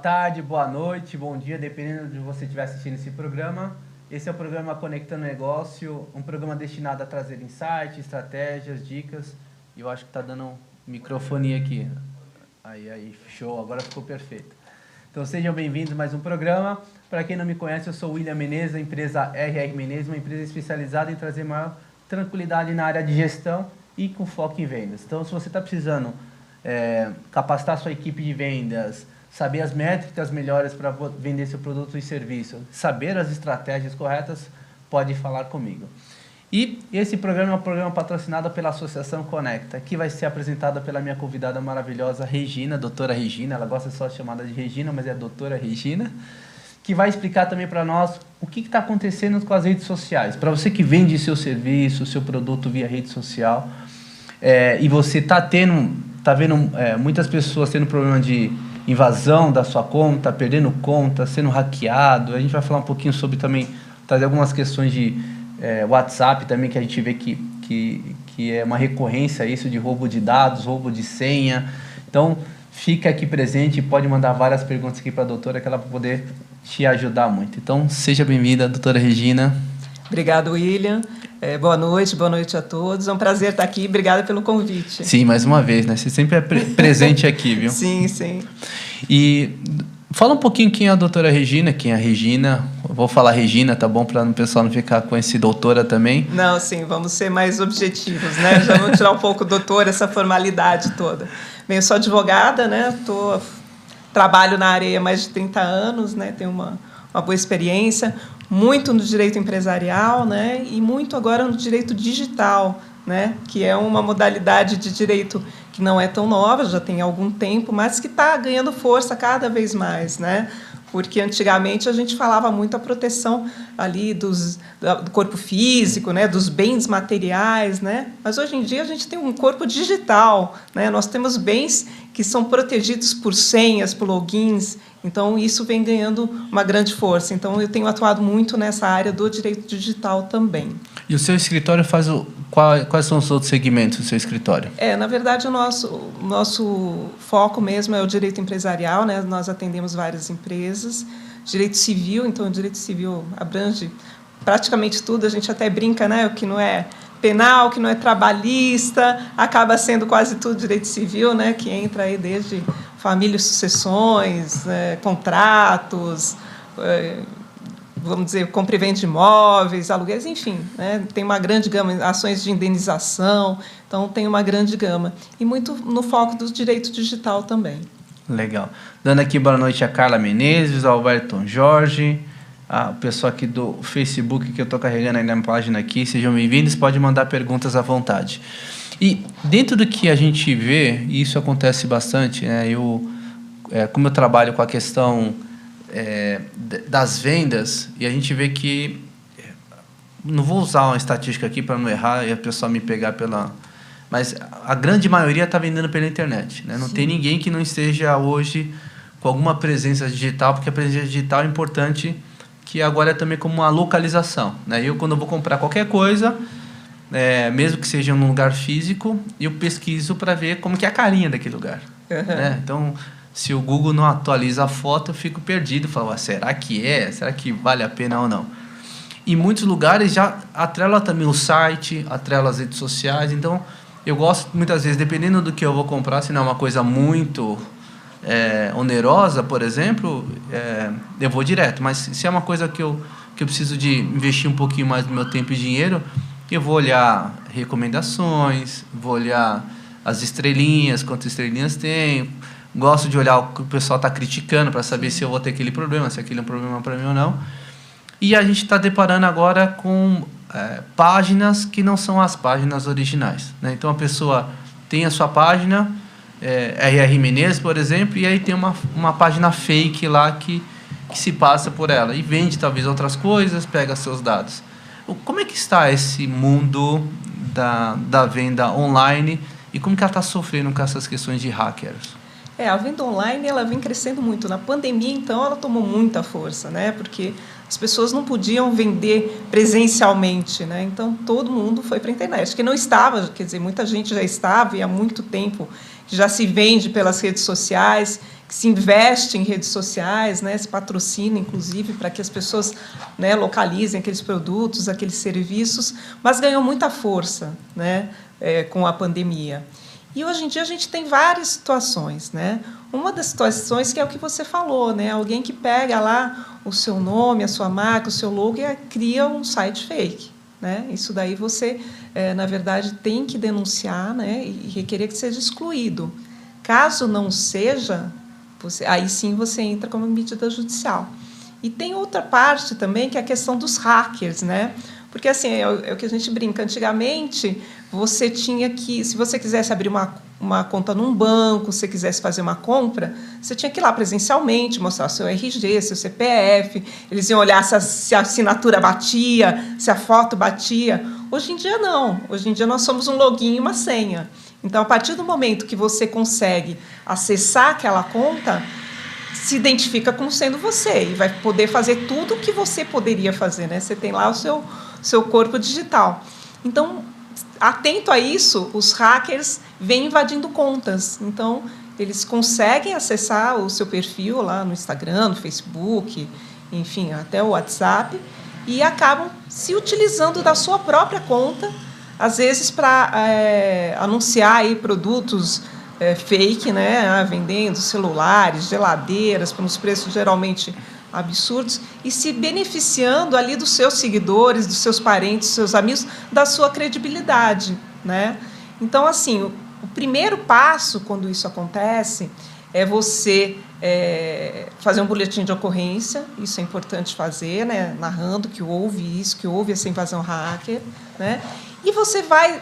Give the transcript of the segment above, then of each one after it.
tarde, boa noite, bom dia, dependendo de você estiver assistindo esse programa. Esse é o programa Conectando Negócio, um programa destinado a trazer insights, estratégias, dicas. E eu acho que está dando microfonia aqui. Aí, show, agora ficou perfeito. Então sejam bem-vindos a mais um programa. Para quem não me conhece, eu sou o William Menezes, da empresa RR Menezes, uma empresa especializada em trazer maior tranquilidade na área de gestão e com foco em vendas. Então, se você está precisando capacitar sua equipe de vendas, saber as métricas melhores para vender seu produto e serviço, saber as estratégias corretas, pode falar comigo. E esse programa é um programa patrocinado pela Associação Conecta, que vai ser apresentada pela minha convidada maravilhosa, Regina, doutora Regina. Ela gosta só de chamada de Regina, mas é a doutora Regina, que vai explicar também para nós o que está acontecendo com as redes sociais. Para você que vende seu serviço, seu produto via rede social, e você está vendo muitas pessoas tendo problema de invasão da sua conta, perdendo conta, sendo hackeado. A gente vai falar um pouquinho sobre também, trazer algumas questões de WhatsApp também, que a gente vê que é uma recorrência isso de roubo de dados, roubo de senha. Então, fica aqui presente e pode mandar várias perguntas aqui para a doutora, que ela vai poder te ajudar muito. Então, seja bem-vinda, doutora Regina. Obrigado, William. Boa noite a todos. É um prazer estar aqui. Obrigada pelo convite. Sim, mais uma vez, né? Você sempre é presente aqui, viu? Sim, sim. E fala um pouquinho quem é a doutora Regina, quem é a Regina. Eu vou falar Regina, tá bom? Para o pessoal não ficar com esse doutora também. Não, sim, vamos ser mais objetivos, né? Já vamos tirar um pouco doutora, essa formalidade toda. Bem, eu sou advogada, né? Trabalho na área há mais de 30 anos, né? Tenho uma boa experiência, muito no direito empresarial, né, e muito agora no direito digital, né, que é uma modalidade de direito que não é tão nova, já tem algum tempo, mas que está ganhando força cada vez mais, né, porque antigamente a gente falava muito a proteção ali do corpo físico, né, dos bens materiais, né, mas hoje em dia a gente tem um corpo digital, né, nós temos bens que são protegidos por senhas, por logins. Então, isso vem ganhando uma grande força. Então, eu tenho atuado muito nessa área do direito digital também. E o seu escritório faz quais são os outros segmentos do seu escritório? Na verdade, o nosso foco mesmo é o direito empresarial, né? Nós atendemos várias empresas. Direito civil, então, o direito civil abrange praticamente tudo. A gente até brinca, né? O que não é penal, que não é trabalhista, acaba sendo quase tudo direito civil, né? Que entra aí desde família e sucessões, contratos, vamos dizer, compra e venda de imóveis, aluguéis, enfim, né? Tem uma grande gama, ações de indenização, então tem uma grande gama. E muito no foco do direito digital também. Legal. Dando aqui boa noite a Carla Menezes, ao Alberto Jorge, o pessoal aqui do Facebook, que eu estou carregando aí na página aqui, sejam bem-vindos, pode mandar perguntas à vontade. E dentro do que a gente vê, e isso acontece bastante, né? Como eu trabalho com a questão das vendas, e a gente vê que, não vou usar uma estatística aqui para não errar e a pessoa me pegar mas a grande maioria está vendendo pela internet, né? Não tem ninguém que não esteja hoje com alguma presença digital, porque a presença digital é importante, que agora é também como uma localização, né? Eu, quando eu vou comprar qualquer coisa, mesmo que seja num lugar físico, eu pesquiso para ver como que é a carinha daquele lugar. Né? Então, se o Google não atualiza a foto, eu fico perdido, falo, será que será que vale a pena ou não? Em muitos lugares já atrela também o site, atrela as redes sociais, então eu gosto muitas vezes, dependendo do que eu vou comprar, se não é uma coisa muito onerosa, por exemplo, eu vou direto, mas se é uma coisa que eu preciso de investir um pouquinho mais do meu tempo e dinheiro, eu vou olhar recomendações, vou olhar as estrelinhas, quantas estrelinhas tem, gosto de olhar o que o pessoal está criticando para saber se eu vou ter aquele problema, se aquele é um problema para mim ou não. E a gente está deparando agora com páginas que não são as páginas originais, né? Então, a pessoa tem a sua página, RR Menezes, por exemplo, e aí tem uma página fake lá que se passa por ela e vende talvez outras coisas, pega seus dados. Como é que está esse mundo da venda online e como que ela está sofrendo com essas questões de hackers? A venda online ela vem crescendo muito. Na pandemia, então, ela tomou muita força, né? Porque as pessoas não podiam vender presencialmente, né? Então, todo mundo foi para a internet. Que não estava, quer dizer, muita gente já estava e há muito tempo que já se vende pelas redes sociais. que se investe em redes sociais, né, se patrocina, inclusive, para que as pessoas, né, localizem aqueles produtos, aqueles serviços, mas ganhou muita força, né, com a pandemia. E hoje em dia a gente tem várias situações, né? Uma das situações que é o que você falou, né? Alguém que pega lá o seu nome, a sua marca, o seu logo e cria um site fake, né? Isso daí você, na verdade, tem que denunciar, né? E requerer que seja excluído. Caso não seja, aí sim você entra como medida judicial. E tem outra parte também, que é a questão dos hackers, né? Porque, assim, é o que a gente brinca. Antigamente, você tinha que... Se você quisesse abrir uma conta num banco, se você quisesse fazer uma compra, você tinha que ir lá presencialmente, mostrar seu RG, seu CPF, eles iam olhar se a assinatura batia, se a foto batia. Hoje em dia, não. Hoje em dia, nós somos um login e uma senha. Então, a partir do momento que você consegue acessar aquela conta, se identifica como sendo você e vai poder fazer tudo o que você poderia fazer, né? Você tem lá o seu corpo digital. Então, atento a isso, os hackers vêm invadindo contas. Então, eles conseguem acessar o seu perfil lá no Instagram, no Facebook, enfim, até o WhatsApp, e acabam se utilizando da sua própria conta, às vezes para anunciar aí produtos fake, né? Vendendo celulares, geladeiras, por uns preços geralmente absurdos, e se beneficiando ali dos seus seguidores, dos seus parentes, dos seus amigos, da sua credibilidade, né? Então, assim, o primeiro passo, quando isso acontece, é você fazer um boletim de ocorrência, isso é importante fazer, né? Narrando que houve isso, que houve essa invasão hacker, né? E você vai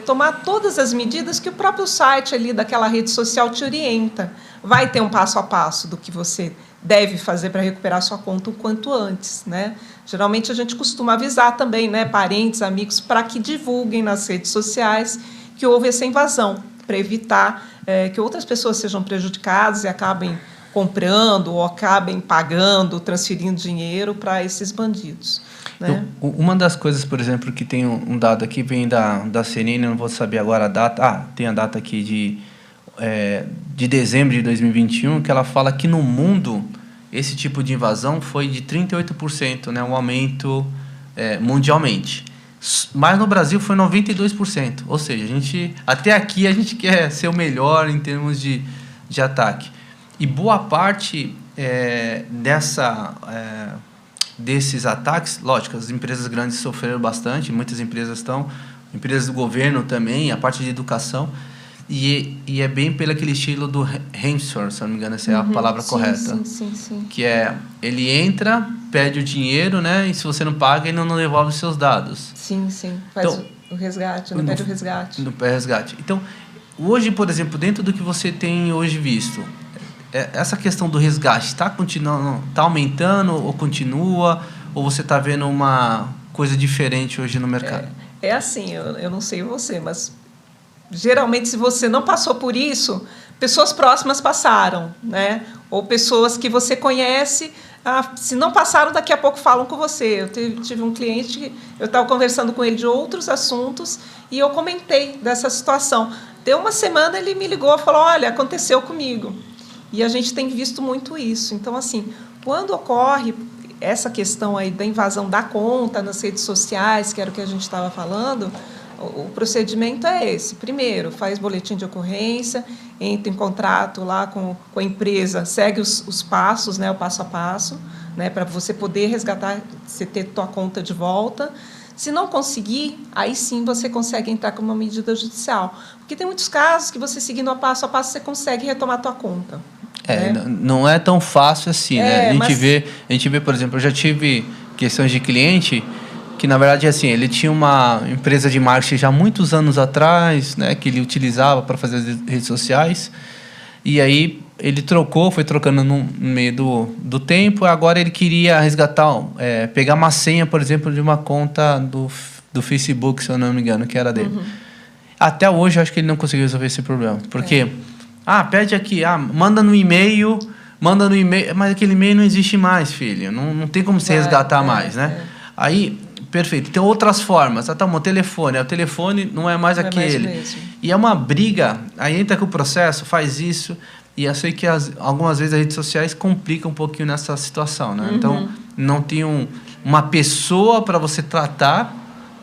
tomar todas as medidas que o próprio site ali daquela rede social te orienta. Vai ter um passo a passo do que você deve fazer para recuperar sua conta o quanto antes, né? Geralmente a gente costuma avisar também, né, parentes, amigos, para que divulguem nas redes sociais que houve essa invasão, para evitar que outras pessoas sejam prejudicadas e acabem comprando ou acabem pagando, transferindo dinheiro para esses bandidos, né? Uma das coisas, por exemplo, que tem um dado aqui, vem da CNN, não vou saber agora a data. Tem a data aqui de dezembro de 2021, que ela fala que no mundo esse tipo de invasão foi de 38%, né, um aumento mundialmente. Mas no Brasil foi 92%. Ou seja, até aqui a gente quer ser o melhor em termos de ataque. E boa parte desses ataques, lógico, as empresas grandes sofreram bastante, muitas empresas empresas do governo também, a parte de educação, e é bem pelo aquele estilo do ransomware, se não me engano, essa é a palavra correta. Sim. Que ele entra, pede o dinheiro, né, e se você não paga, ele não devolve os seus dados. Sim, faz então, o resgate, não pede o resgate. Não pede o resgate. Então, hoje, por exemplo, dentro do que você tem hoje visto, essa questão do resgate está continuando, está aumentando ou continua, ou você está vendo uma coisa diferente hoje no mercado? É assim, eu não sei você, mas geralmente se você não passou por isso, pessoas próximas passaram, né? Ou pessoas que você conhece, se não passaram, daqui a pouco falam com você. Eu tive um cliente, eu estava conversando com ele de outros assuntos e eu comentei dessa situação. Deu uma semana, ele me ligou e falou, olha, aconteceu comigo. E a gente tem visto muito isso. Então, assim, quando ocorre essa questão aí da invasão da conta nas redes sociais, que era o que a gente estava falando, o procedimento é esse. Primeiro, faz boletim de ocorrência, entra em contrato lá com a empresa, segue os passos, né, o passo a passo, né, para você poder resgatar, você ter tua conta de volta. Se não conseguir, aí sim você consegue entrar com uma medida judicial. Porque tem muitos casos que você seguindo a passo, você consegue retomar a tua conta. Não é tão fácil assim, né? A gente vê, por exemplo, eu já tive questões de cliente que, na verdade, assim, ele tinha uma empresa de marketing já há muitos anos atrás, né, que ele utilizava para fazer as redes sociais, e aí ele foi trocando no meio do tempo, agora ele queria resgatar, pegar uma senha, por exemplo, de uma conta do Facebook, se eu não me engano, que era dele. Até hoje, eu acho que ele não conseguiu resolver esse problema, porque... pede aqui, manda no e-mail, mas aquele e-mail não existe mais, filho. Não tem como você resgatar mais, né? Aí, perfeito. Tem outras formas. O telefone. O telefone não é mais aquele. Mais mesmo. E é uma briga. Aí entra com o processo, faz isso. E eu sei que algumas vezes as redes sociais complicam um pouquinho nessa situação, né? Então, não tem uma pessoa para você tratar,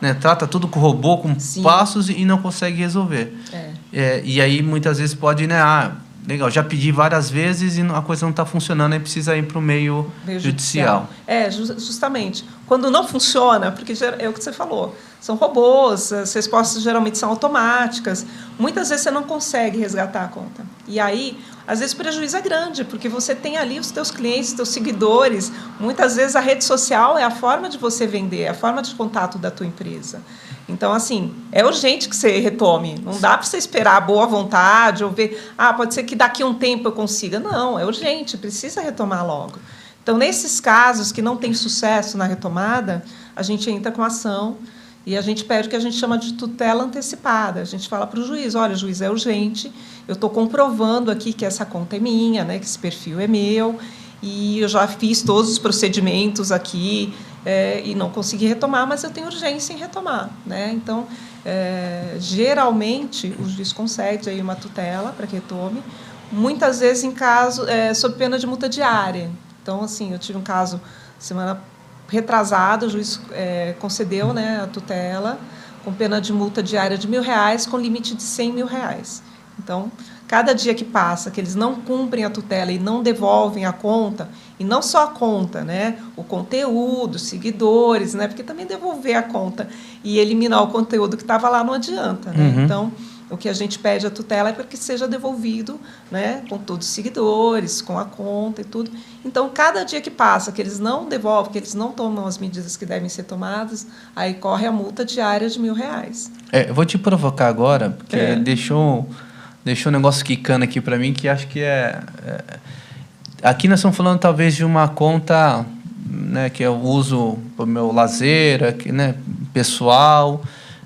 né? Trata tudo com robô, com passos e não consegue resolver. E aí, muitas vezes, pode, né? Legal, já pedi várias vezes e a coisa não está funcionando, aí precisa ir para o meio judicial. Justamente. Quando não funciona, porque é o que você falou, são robôs, as respostas geralmente são automáticas, muitas vezes você não consegue resgatar a conta. E aí, às vezes o prejuízo é grande, porque você tem ali os teus clientes, os teus seguidores, muitas vezes a rede social é a forma de você vender, é a forma de contato da tua empresa. Então, assim, é urgente que você retome. Não dá para você esperar a boa vontade ou ver, pode ser que daqui a um tempo eu consiga. Não, é urgente, precisa retomar logo. Então, nesses casos que não tem sucesso na retomada, a gente entra com ação e a gente pede o que a gente chama de tutela antecipada. A gente fala para o juiz, olha, juiz, é urgente, eu estou comprovando aqui que essa conta é minha, né, que esse perfil é meu, e eu já fiz todos os procedimentos aqui, e não consegui retomar, mas eu tenho urgência em retomar, né? Então, geralmente, o juiz concede aí uma tutela para que retome, muitas vezes em caso sob pena de multa diária. Então, assim, eu tive um caso semana retrasada, o juiz concedeu, né, a tutela com pena de multa diária de R$1.000, com limite de R$100.000. Então, cada dia que passa, que eles não cumprem a tutela e não devolvem a conta, e não só a conta, né, o conteúdo, os seguidores, né, porque também devolver a conta e eliminar o conteúdo que estava lá não adianta. Né? Então, o que a gente pede a tutela é para que seja devolvido, né, com todos os seguidores, com a conta e tudo. Então, cada dia que passa, que eles não devolvem, que eles não tomam as medidas que devem ser tomadas, aí corre a multa diária de R$1.000. Eu vou te provocar agora, porque deixou um negócio quicando aqui para mim, que acho que aqui nós estamos falando talvez de uma conta, né, que eu uso para o meu lazer, aqui, né, pessoal,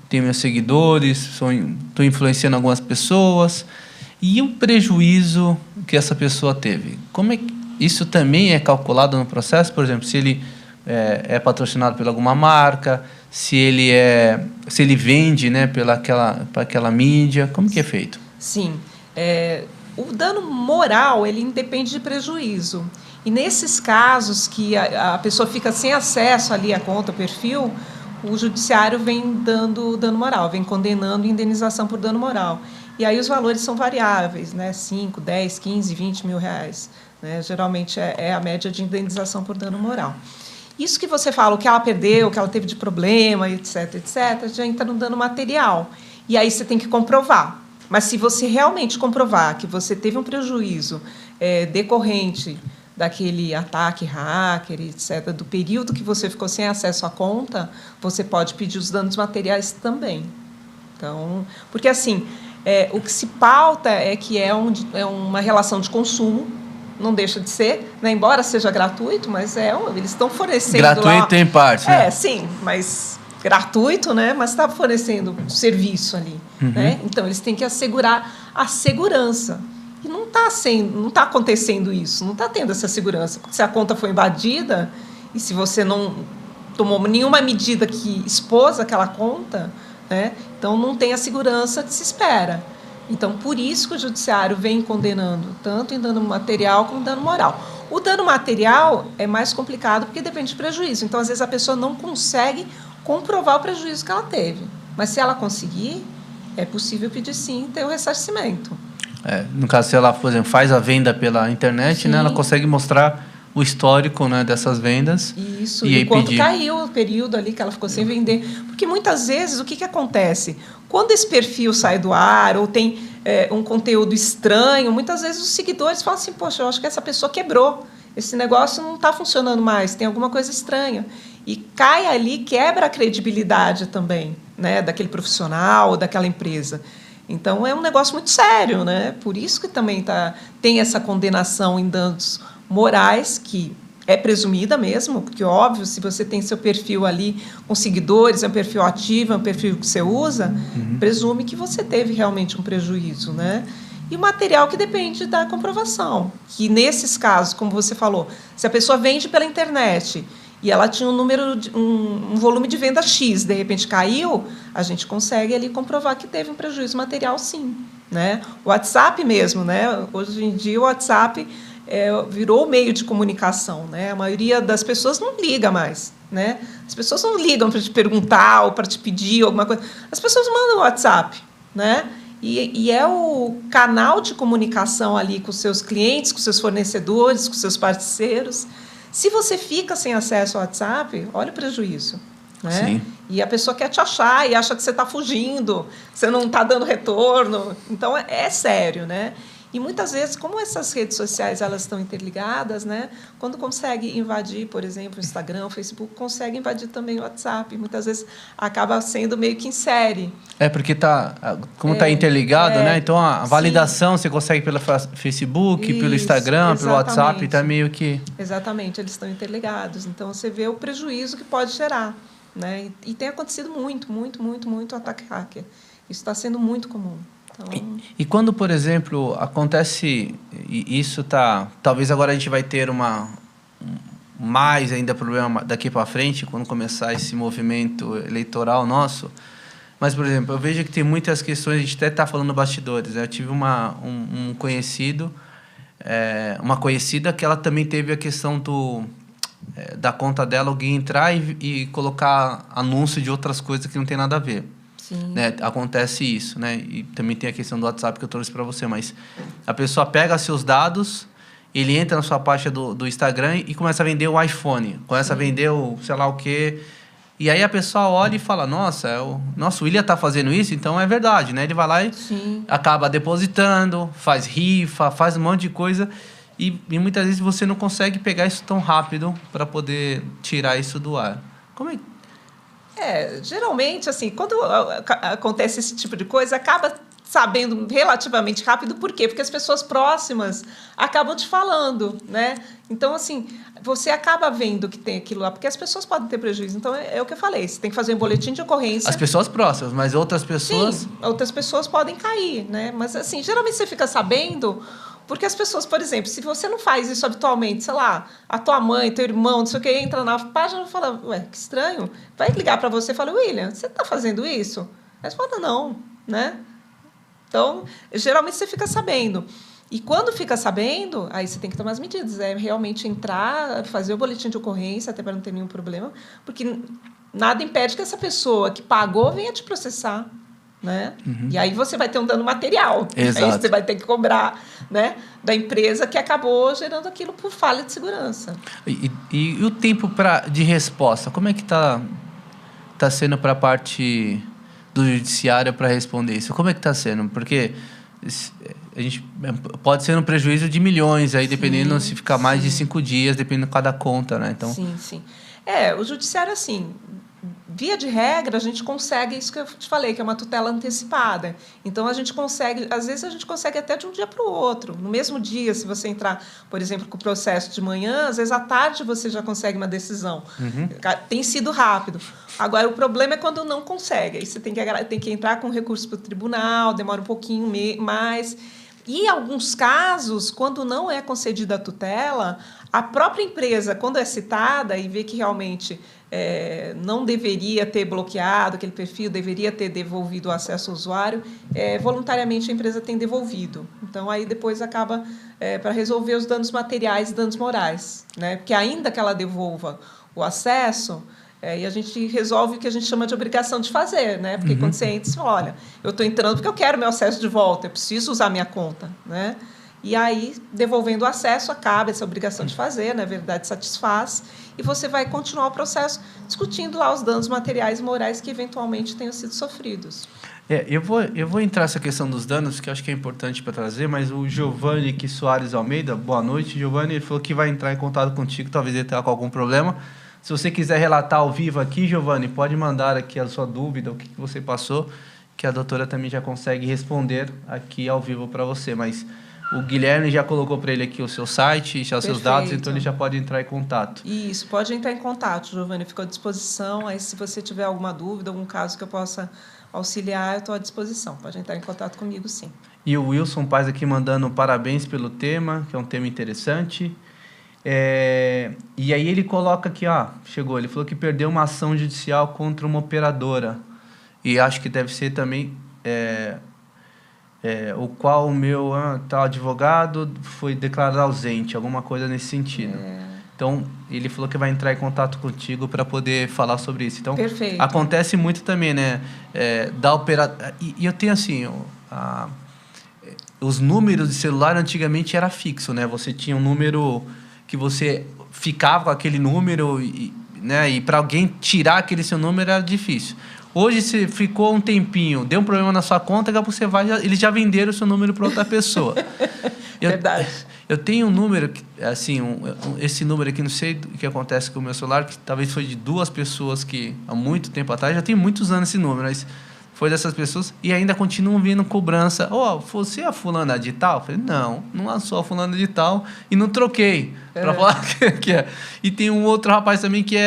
tenho meus seguidores, estou influenciando algumas pessoas. E o prejuízo que essa pessoa teve? Como é que isso também é calculado no processo? Por exemplo, se ele é patrocinado por alguma marca, se ele vende, né, para aquela mídia, como que é feito? Sim. O dano moral, ele independe de prejuízo. E nesses casos que a pessoa fica sem acesso ali à conta, ao perfil, o judiciário vem dando dano moral, vem condenando indenização por dano moral. E aí os valores são variáveis, né? 5, 10, 15, 20 mil reais. Né? Geralmente é a média de indenização por dano moral. Isso que você fala, o que ela perdeu, o que ela teve de problema, etc., já entra no dano material. E aí você tem que comprovar. Mas se você realmente comprovar que você teve um prejuízo decorrente daquele ataque hacker, etc., do período que você ficou sem acesso à conta, você pode pedir os danos materiais também. Então, porque, assim, o que se pauta é que é uma relação de consumo, não deixa de ser, né? Embora seja gratuito, mas eles estão fornecendo gratuito em parte, né? Sim, mas gratuito, né? Mas está fornecendo serviço ali. Né? Então, eles têm que assegurar a segurança. E não está acontecendo isso, não está tendo essa segurança. Porque se a conta foi invadida e se você não tomou nenhuma medida que expôs aquela conta, né, então não tem a segurança que se espera. Então, por isso que o judiciário vem condenando, tanto em dano material como dano moral. O dano material é mais complicado porque depende de prejuízo. Então, às vezes, a pessoa não consegue comprovar o prejuízo que ela teve. Mas, se ela conseguir, é possível pedir sim ter o ressarcimento. No caso, se ela, por exemplo, faz a venda pela internet, né, ela consegue mostrar o histórico, né, dessas vendas. Isso, e quanto caiu o período ali que ela ficou sem vender. Porque, muitas vezes, o que acontece? Quando esse perfil sai do ar ou tem um conteúdo estranho, muitas vezes os seguidores falam assim, poxa, eu acho que essa pessoa quebrou, esse negócio não está funcionando mais, tem alguma coisa estranha. E cai ali, quebra a credibilidade também, né, daquele profissional ou daquela empresa. Então, é um negócio muito sério, né? Por isso que também tem essa condenação em danos morais, que é presumida mesmo, porque, óbvio, se você tem seu perfil ali com seguidores, é um perfil ativo, é um perfil que você usa, presume que você teve realmente um prejuízo, né? E o material que depende da comprovação, que nesses casos, como você falou, se a pessoa vende pela internet e ela tinha um volume de venda X, de repente caiu, a gente consegue ali comprovar que teve um prejuízo material, sim. né? O WhatsApp mesmo, né? Hoje em dia o WhatsApp virou meio de comunicação, né? A maioria das pessoas não liga mais, né? As pessoas não ligam para te perguntar ou para te pedir alguma coisa. As pessoas mandam o WhatsApp, né? E é o canal de comunicação ali com os seus clientes, com os seus fornecedores, com os seus parceiros. Se você fica sem acesso ao WhatsApp, olha o prejuízo. Né? Sim. E a pessoa quer te achar e acha que você está fugindo, que você não está dando retorno. Então, é sério, né? E muitas vezes, como essas redes sociais elas estão interligadas, né? Quando consegue invadir, por exemplo, o Instagram, o Facebook, consegue invadir também o WhatsApp. Muitas vezes acaba sendo meio que em série. Porque como está interligado, né? Então a validação você consegue pelo Facebook, pelo Instagram, pelo WhatsApp, está meio que... Exatamente, eles estão interligados. Então você vê o prejuízo que pode gerar. Né? E tem acontecido muito ataque hacker. Isso está sendo muito comum. Então... E quando, por exemplo, acontece isso, talvez agora a gente vai ter mais ainda problema daqui para frente, quando começar esse movimento eleitoral nosso. Mas, por exemplo, eu vejo que tem muitas questões, a gente até está falando bastidores. Né? Eu tive um conhecido, uma conhecida que ela também teve a questão da conta dela, alguém entrar e colocar anúncio de outras coisas que não tem nada a ver. Sim. Né? Acontece isso, né? E também tem a questão do WhatsApp que eu trouxe para você, mas a pessoa pega seus dados, ele entra na sua página do Instagram e começa a vender o iPhone, começa a vender o sei lá o quê, e aí a pessoa olha e fala, nossa, o William está fazendo isso, então é verdade, né? Ele vai lá e acaba depositando, faz rifa, faz um monte de coisa. E muitas vezes você não consegue pegar isso tão rápido para poder tirar isso do ar. Como é? Geralmente, assim, quando acontece esse tipo de coisa, acaba sabendo relativamente rápido. Por quê? Porque as pessoas próximas acabam te falando, né? Então, assim, você acaba vendo que tem aquilo lá, porque as pessoas podem ter prejuízo. Então, é o que eu falei, você tem que fazer um boletim de ocorrência. As pessoas próximas, mas outras pessoas... Sim, outras pessoas podem cair, né? Mas, assim, geralmente você fica sabendo... Porque as pessoas, por exemplo, se você não faz isso habitualmente, sei lá, a tua mãe, teu irmão, não sei o que, entra na página e fala, ué, que estranho. Vai ligar para você e fala, William, você está fazendo isso? Aí você fala, não, né? Então, geralmente você fica sabendo. E quando fica sabendo, aí você tem que tomar as medidas. É realmente entrar, fazer o boletim de ocorrência, até para não ter nenhum problema, porque nada impede que essa pessoa que pagou venha te processar. Né? E aí você vai ter um dano material. Exato. Aí você vai ter que cobrar, né, da empresa que acabou gerando aquilo por falha de segurança. E o tempo de resposta? Como é que está sendo para a parte do judiciário para responder isso? Como é que está sendo? Porque a gente pode ser um prejuízo de milhões, aí dependendo se ficar mais de 5 dias, dependendo de cada conta. Né? Então... Sim. O judiciário, assim... Via de regra, a gente consegue isso que eu te falei, que é uma tutela antecipada. Então, a gente consegue, às vezes, a gente consegue até de um dia para o outro. No mesmo dia, se você entrar, por exemplo, com o processo de manhã, às vezes, à tarde, você já consegue uma decisão. Tem sido rápido. Agora, o problema é quando não consegue. Aí você tem que entrar com recurso para o tribunal, demora um pouquinho mais. E, em alguns casos, quando não é concedida a tutela, a própria empresa, quando é citada e vê que realmente não deveria ter bloqueado aquele perfil, deveria ter devolvido o acesso ao usuário, voluntariamente a empresa tem devolvido. Então, aí depois acaba para resolver os danos materiais e danos morais. Né? Porque ainda que ela devolva o acesso... e a gente resolve o que a gente chama de obrigação de fazer, né? Porque quando você entra, você fala, olha, eu estou entrando porque eu quero meu acesso de volta, eu preciso usar minha conta, né? E aí, devolvendo o acesso, acaba essa obrigação de fazer, na verdade, satisfaz, e você vai continuar o processo discutindo lá os danos materiais e morais que eventualmente tenham sido sofridos. Eu vou entrar nessa questão dos danos, que eu acho que é importante para trazer, mas o Giovanni Soares Almeida, boa noite, Giovanni, ele falou que vai entrar em contato contigo, talvez ele tenha com algum problema. Se você quiser relatar ao vivo aqui, Giovanni, pode mandar aqui a sua dúvida, o que você passou, que a doutora também já consegue responder aqui ao vivo para você. Mas o Guilherme já colocou para ele aqui o seu site, já os seus dados, então ele já pode entrar em contato. Isso, pode entrar em contato, Giovanni, fico à disposição. Aí, se você tiver alguma dúvida, algum caso que eu possa auxiliar, eu estou à disposição. Pode entrar em contato comigo, sim. E o Wilson Paz aqui mandando parabéns pelo tema, que é um tema interessante. E aí ele coloca aqui, chegou, ele falou que perdeu uma ação judicial contra uma operadora. E acho que deve ser também o qual o meu tal advogado foi declarado ausente, alguma coisa nesse sentido. Então, ele falou que vai entrar em contato contigo para poder falar sobre isso. Então, Perfeito. acontece muito também, né? Da operadora. E eu tenho assim, os números de celular antigamente era fixo, né? Você tinha um número que você ficava com aquele número, né? E para alguém tirar aquele seu número era difícil. Hoje, você ficou um tempinho, deu um problema na sua conta, que você vai, eles já venderam o seu número para outra pessoa. Verdade. Eu tenho um número, assim, esse número aqui, não sei o que acontece com o meu celular, que talvez foi de 2 pessoas que, há muito tempo atrás, já tem muitos anos esse número, mas foi dessas pessoas, e ainda continuam vindo cobrança. Você é a fulana de tal? Eu falei, não sou a fulana de tal, e não troquei, para falar que é. E tem um outro rapaz também que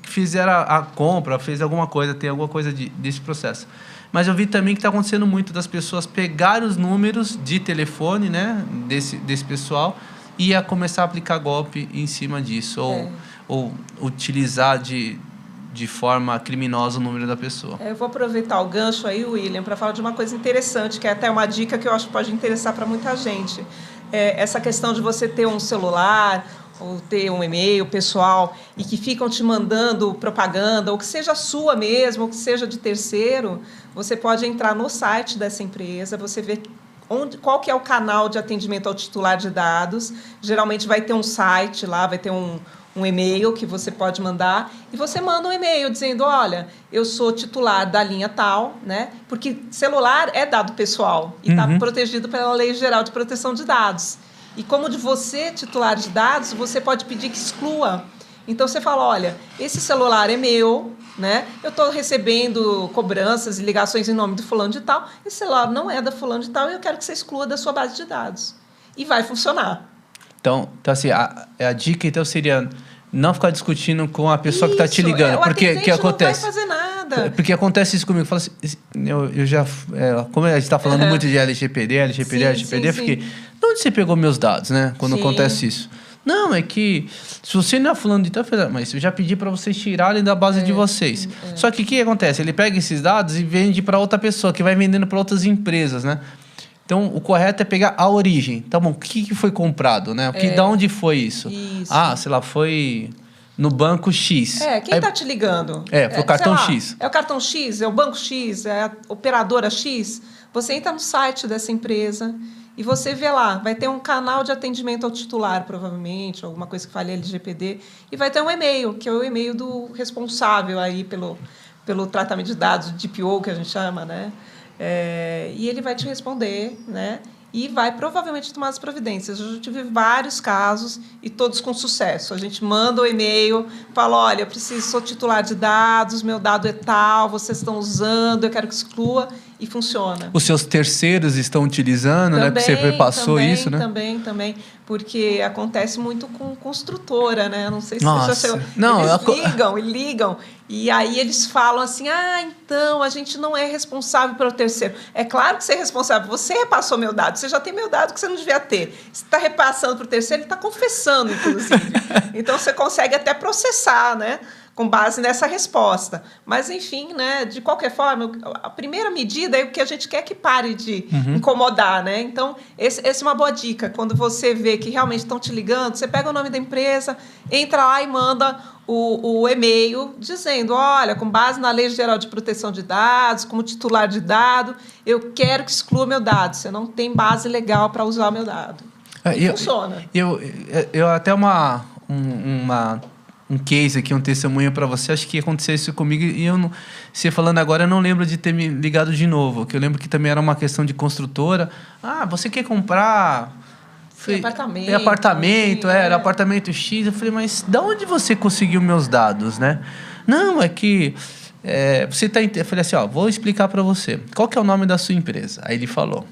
fizeram a compra, fez alguma coisa, tem alguma coisa desse processo. Mas eu vi também que está acontecendo muito das pessoas pegarem os números de telefone, né, desse pessoal e começar a aplicar golpe em cima disso. Ou utilizar de forma criminosa o número da pessoa. Eu vou aproveitar o gancho aí, William, para falar de uma coisa interessante, que é até uma dica que eu acho que pode interessar para muita gente. Essa questão de você ter um celular ou ter um e-mail pessoal e que ficam te mandando propaganda, ou que seja sua mesmo, ou que seja de terceiro, você pode entrar no site dessa empresa, você vê qual que é o canal de atendimento ao titular de dados. Geralmente vai ter um site lá, vai ter um e-mail que você pode mandar, e você manda um e-mail dizendo, olha, eu sou titular da linha tal, né? Porque celular é dado pessoal e está protegido pela Lei Geral de Proteção de Dados. E como de você, titular de dados, você pode pedir que exclua. Então, você fala, olha, esse celular é meu, né? Eu estou recebendo cobranças e ligações em nome do fulano de tal, esse celular não é da fulano de tal e eu quero que você exclua da sua base de dados. E vai funcionar. Então assim, a dica então seria não ficar discutindo com a pessoa que está te ligando. Porque que acontece? Não vai fazer nada. Porque acontece isso comigo. Falo assim, eu já... como a gente está falando muito de LGPD, eu fiquei... De onde você pegou meus dados, né? Quando acontece isso. Não, é que se você não é fulano de tal, mas eu já pedi para vocês tirarem da base de vocês. Só que o que acontece? Ele pega esses dados e vende para outra pessoa, que vai vendendo para outras empresas, né? Então, o correto é pegar a origem. Tá bom, o que foi comprado, né? Da onde foi isso? Sei lá, foi no banco X. Quem está te ligando? Foi o cartão X. É o cartão X, é o banco X, é a operadora X. Você entra no site dessa empresa e você vê lá, vai ter um canal de atendimento ao titular, provavelmente, alguma coisa que fale LGPD, e vai ter um e-mail, que é o e-mail do responsável aí pelo tratamento de dados, DPO, que a gente chama, né? E ele vai te responder, né? E vai provavelmente tomar as providências. Eu já tive vários casos e todos com sucesso. A gente manda o e-mail, fala, olha, eu sou titular de dados, meu dado é tal, vocês estão usando, eu quero que exclua, e funciona. Os seus terceiros estão utilizando, também, né? Porque você passou isso, né? Também, porque acontece muito com construtora, né? Não sei se Nossa. você já chegou. Eles ligam, e aí eles falam assim, então, a gente não é responsável pelo terceiro. É claro que você é responsável, você repassou meu dado, você já tem meu dado que você não devia ter. Você está repassando para o terceiro, ele está confessando, inclusive. Então, você consegue até processar, né? Com base nessa resposta. Mas, enfim, né, de qualquer forma, a primeira medida é o que a gente quer que pare de incomodar, né? Então, essa é uma boa dica. Quando você vê que realmente estão te ligando, você pega o nome da empresa, entra lá e manda o e-mail dizendo, olha, com base na Lei Geral de Proteção de Dados, como titular de dado, eu quero que exclua meu dado. Você não tem base legal para usar o meu dado. Funciona. Eu até um case aqui, um testemunho para você. Acho que aconteceu isso comigo e você falando agora, eu não lembro de ter me ligado de novo. Que eu lembro que também era uma questão de construtora. Você quer comprar... Apartamento, era apartamento X. Eu falei, mas de onde você conseguiu meus dados, né? Não, é que... você tá... Eu falei assim, vou explicar para você. Qual que é o nome da sua empresa? Aí ele falou.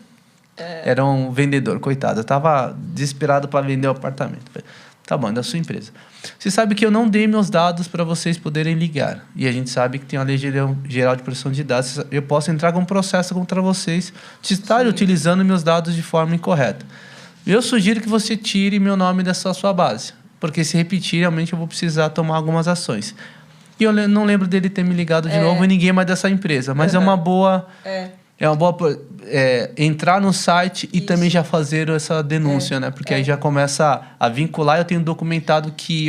Era um vendedor, coitado. Eu estava desesperado para vender o apartamento. Falei, tá bom, é da sua empresa. Você sabe que eu não dei meus dados para vocês poderem ligar. E a gente sabe que tem a Lei Geral de Proteção de Dados. Eu posso entrar com um processo contra vocês de estarem utilizando meus dados de forma incorreta. Eu sugiro que você tire meu nome dessa sua base. Porque se repetir, realmente eu vou precisar tomar algumas ações. E eu não lembro dele ter me ligado de novo e ninguém mais dessa empresa. Mas é uma boa... É uma boa entrar no site e também já fazer essa denúncia, né? Porque aí já começa a vincular. Eu tenho documentado que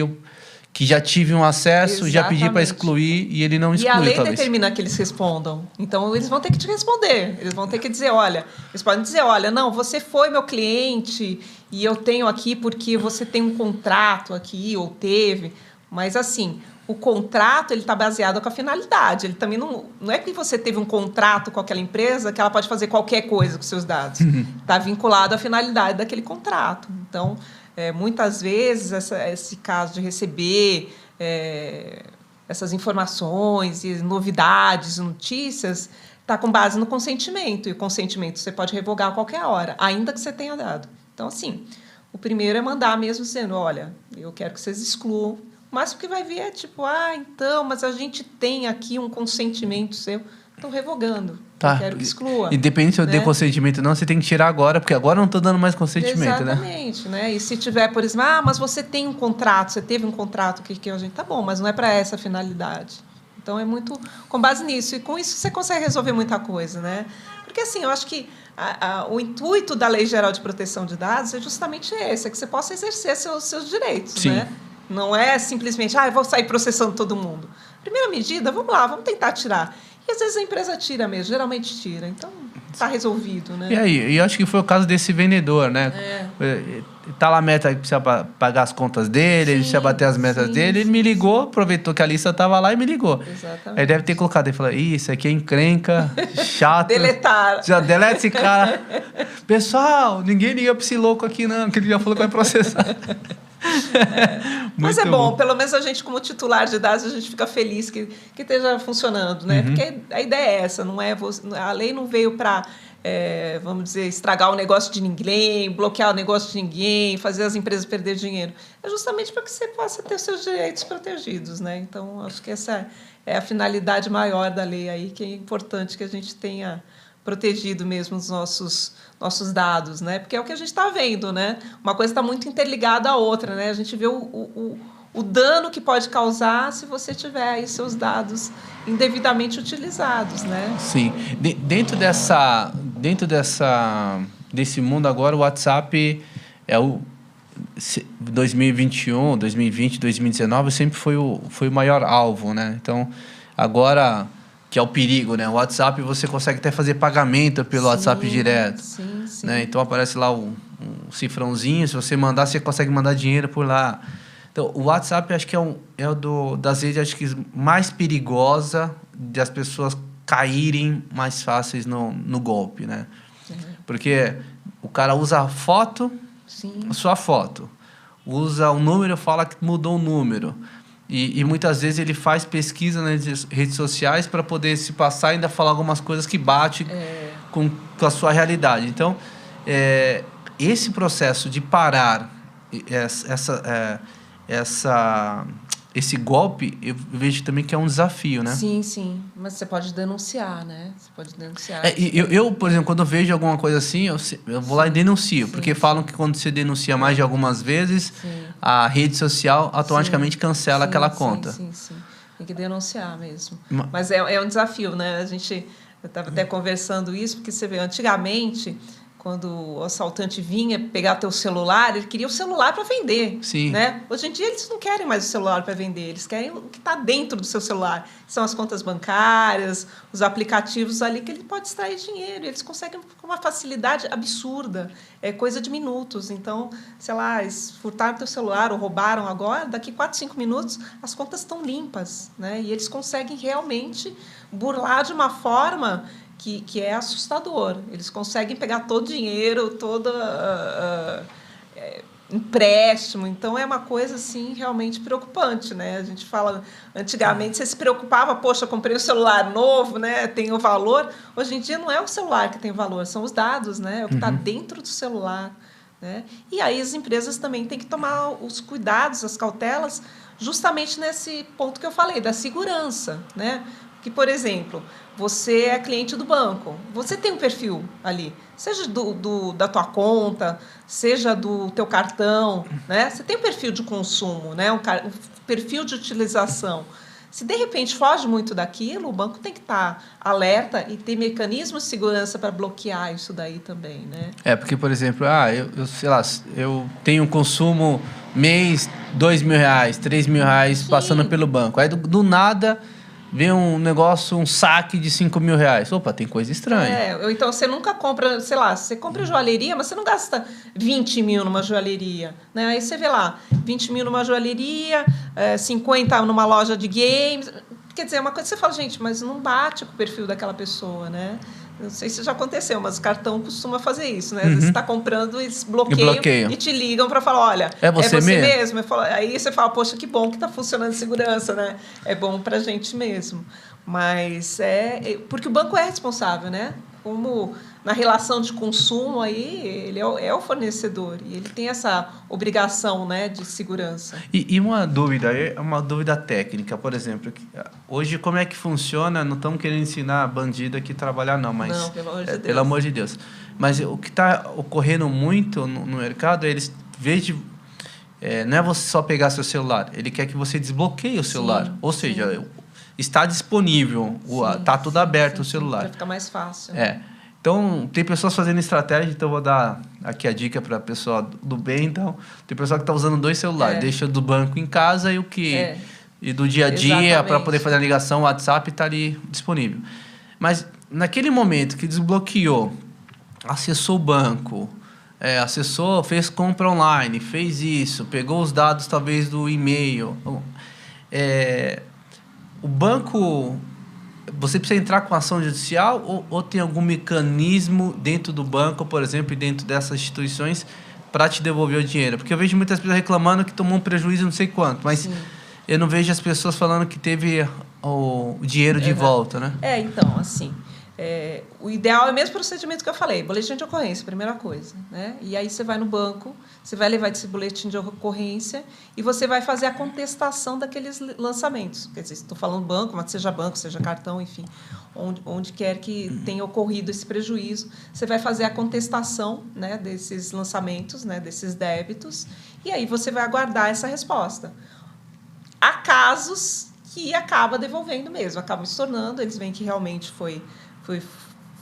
já tive um acesso, já pedi para excluir e ele não excluiu. E a lei talvez determina que eles respondam. Então, eles vão ter que te responder. Eles vão ter que dizer, olha... Eles podem dizer, olha, não, você foi meu cliente e eu tenho aqui porque você tem um contrato aqui, ou teve. Mas, assim, o contrato ele está baseado com a finalidade. Ele também não é que você teve um contrato com aquela empresa que ela pode fazer qualquer coisa com seus dados. Está vinculado à finalidade daquele contrato. Então... muitas vezes, esse caso de receber essas informações e novidades, notícias, está com base no consentimento. E o consentimento você pode revogar a qualquer hora, ainda que você tenha dado. Então, assim, o primeiro é mandar mesmo dizendo, olha, eu quero que vocês excluam. Mas o que vai vir é tipo, então, mas a gente tem aqui um consentimento seu. Estou revogando. Tá. Eu quero que exclua. Independente se eu dei consentimento ou não, você tem que tirar agora, porque agora eu não estou dando mais consentimento, Exatamente, né? E se tiver, por exemplo, mas você tem um contrato, você teve um contrato que a gente... Tá bom, mas não é para essa finalidade. Então, é muito com base nisso. E com isso você consegue resolver muita coisa, né? Porque, assim, eu acho que o intuito da Lei Geral de Proteção de Dados é justamente esse, é que você possa exercer seus direitos, Sim. né? Não é simplesmente, eu vou sair processando todo mundo. Primeira medida, vamos lá, vamos tentar tirar. E às vezes a empresa tira mesmo, geralmente tira. Então, está resolvido, né? E aí, eu acho que foi o caso desse vendedor, né? Tá lá a meta que precisa pagar as contas dele, ele precisa bater as metas dele. Ele me ligou, aproveitou que a lista estava lá e me ligou. Exatamente. Ele deve ter colocado, ele falou, isso aqui é encrenca, chato. Deletar. Já deleta esse cara. Pessoal, ninguém liga para esse louco aqui não, que ele já falou que vai processar. Mas é bom, pelo menos a gente, como titular de dados, a gente fica feliz que esteja funcionando, né? Porque a ideia é essa, não é a lei não veio para, vamos dizer, estragar o negócio de ninguém, bloquear o negócio de ninguém, fazer as empresas perder dinheiro. É justamente para que você possa ter seus direitos protegidos, né? Então, acho que essa é a finalidade maior da lei aí, que é importante que a gente tenha protegido mesmo os nossos dados, né? Porque é o que a gente está vendo, né? Uma coisa está muito interligada à outra, né? A gente vê o dano que pode causar se você tiver aí seus dados indevidamente utilizados, né? Sim. Dentro desse mundo agora, o WhatsApp é o 2021, 2020, 2019 sempre foi o maior alvo, né? Então, agora... que é o perigo, né? O WhatsApp você consegue até fazer pagamento pelo WhatsApp direto. Sim. Né? Então aparece lá um cifrãozinho, se você mandar, você consegue mandar dinheiro por lá. Então, o WhatsApp acho que das redes acho que mais perigosa de as pessoas caírem mais fáceis no golpe, né? Porque o cara usa a foto, a sua foto. Usa o número, fala que mudou o número. E muitas vezes ele faz pesquisa nas redes sociais para poder se passar e ainda falar algumas coisas que batem com a sua realidade. Então, esse processo de parar esse golpe, eu vejo também que é um desafio, né? Sim. Mas você pode denunciar, né? Você pode denunciar. Eu, por exemplo, quando eu vejo alguma coisa assim, eu vou lá e denuncio. Porque falam que quando você denuncia mais de algumas vezes, a rede social automaticamente cancela aquela conta. Sim. Tem que denunciar mesmo. Mas é um desafio, né? Eu estava até conversando isso, porque você vê, antigamente... Quando o assaltante vinha pegar teu celular, ele queria o celular para vender. Sim. Né? Hoje em dia, eles não querem mais o celular para vender, eles querem o que está dentro do seu celular. São as contas bancárias, os aplicativos ali que ele pode extrair dinheiro. Eles conseguem com uma facilidade absurda, é coisa de minutos. Então, sei lá, eles furtaram teu celular ou roubaram agora, daqui 4, 5 minutos, as contas estão limpas. Né? E eles conseguem realmente burlar de uma forma... Que é assustador. Eles conseguem pegar todo o dinheiro, todo empréstimo. Então, é uma coisa assim, realmente preocupante. Né? A gente fala, antigamente, você se preocupava, poxa, comprei um celular novo, né? Tem o valor. Hoje em dia, não é o celular que tem valor, são os dados, né? É o que está dentro do celular. Né? E aí as empresas também têm que tomar os cuidados, as cautelas, justamente nesse ponto que eu falei, da segurança. Né? Que, por exemplo, você é cliente do banco, você tem um perfil ali, seja da tua conta, seja do teu cartão, né? Você tem um perfil de consumo, né? Um perfil de utilização. Se de repente foge muito daquilo, o banco tem que estar alerta e ter mecanismos de segurança para bloquear isso daí também, né? Porque, por exemplo, eu sei lá, eu tenho um consumo mês R$2.000, R$3.000 Sim. passando pelo banco. Aí do nada vem um negócio, um saque de R$5.000. Opa, tem coisa estranha. Ou então você nunca compra, sei lá, você compra joalheria, mas você não gasta 20 mil numa joalheria, né? Aí você vê lá, 20 mil numa joalheria, 50 numa loja de games. Quer dizer, é uma coisa que você fala, gente, mas não bate com o perfil daquela pessoa, né? Não sei se já aconteceu, mas o cartão costuma fazer isso, né? Às vezes você está comprando, eles bloqueiam e te ligam para falar, olha, é você mesmo? Aí você fala, poxa, que bom que está funcionando segurança, né? É bom para a gente mesmo. Mas porque o banco é responsável, né? Como na relação de consumo aí, ele é o fornecedor e ele tem essa obrigação, né, de segurança. E uma dúvida técnica, por exemplo, hoje como é que funciona? Não estamos querendo ensinar bandido aqui a trabalhar não, mas não, pelo amor de Deus. Mas o que está ocorrendo muito no mercado é eles não é você só pegar seu celular, ele quer que você desbloqueie o celular, sim, ou seja, sim, está disponível, está tudo aberto o celular. Para ficar mais fácil. Então, tem pessoas fazendo estratégia, então eu vou dar aqui a dica para a pessoa do bem. Então, tem pessoa que está usando 2 celulares, deixa do banco em casa e do dia a dia, para poder fazer a ligação, o WhatsApp está ali disponível. Mas, naquele momento que desbloqueou, acessou o banco, acessou, fez compra online, fez isso, pegou os dados talvez do e-mail, o banco... Você precisa entrar com ação judicial ou tem algum mecanismo dentro do banco, por exemplo, e dentro dessas instituições para te devolver o dinheiro? Porque eu vejo muitas pessoas reclamando que tomou um prejuízo não sei quanto, mas sim, eu não vejo as pessoas falando que teve o dinheiro de volta, né? Então, assim, o ideal é o mesmo procedimento que eu falei, boletim de ocorrência, primeira coisa, né? E aí você vai no banco, você vai levar esse boletim de ocorrência e você vai fazer a contestação daqueles lançamentos. Quer dizer, estou falando banco, mas seja cartão, enfim, onde quer que tenha ocorrido esse prejuízo, você vai fazer a contestação, né, desses lançamentos, né, desses débitos, e aí você vai aguardar essa resposta. Há casos que acaba devolvendo mesmo, acaba estornando, eles veem que realmente foi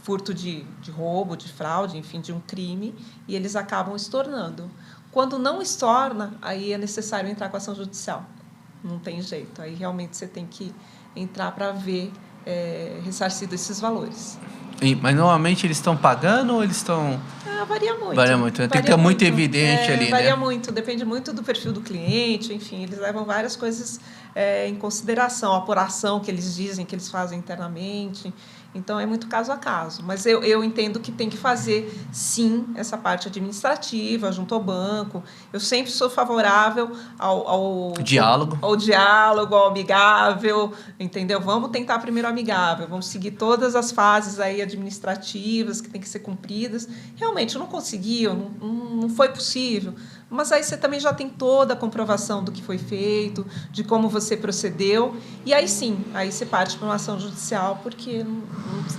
furto de roubo, de fraude, enfim, de um crime, e eles acabam estornando. Quando não estorna, aí é necessário entrar com ação judicial. Não tem jeito. Aí realmente você tem que entrar para ver ressarcido esses valores. Mas normalmente eles estão pagando ou eles estão... Varia muito. Varia muito, né? Tem que ter muito evidente ali, varia né? muito, depende muito do perfil do cliente, enfim, eles levam várias coisas em consideração, a apuração que eles dizem que eles fazem internamente. Então, é muito caso a caso. Mas eu entendo que tem que fazer, sim, essa parte administrativa, junto ao banco. Eu sempre sou favorável ao diálogo. Ao diálogo, ao amigável, entendeu? Vamos tentar primeiro amigável, vamos seguir todas as fases aí administrativas que têm que ser cumpridas. Realmente, não conseguiu, não foi possível. Mas aí você também já tem toda a comprovação do que foi feito, de como você procedeu, e aí sim, aí você parte para uma ação judicial, porque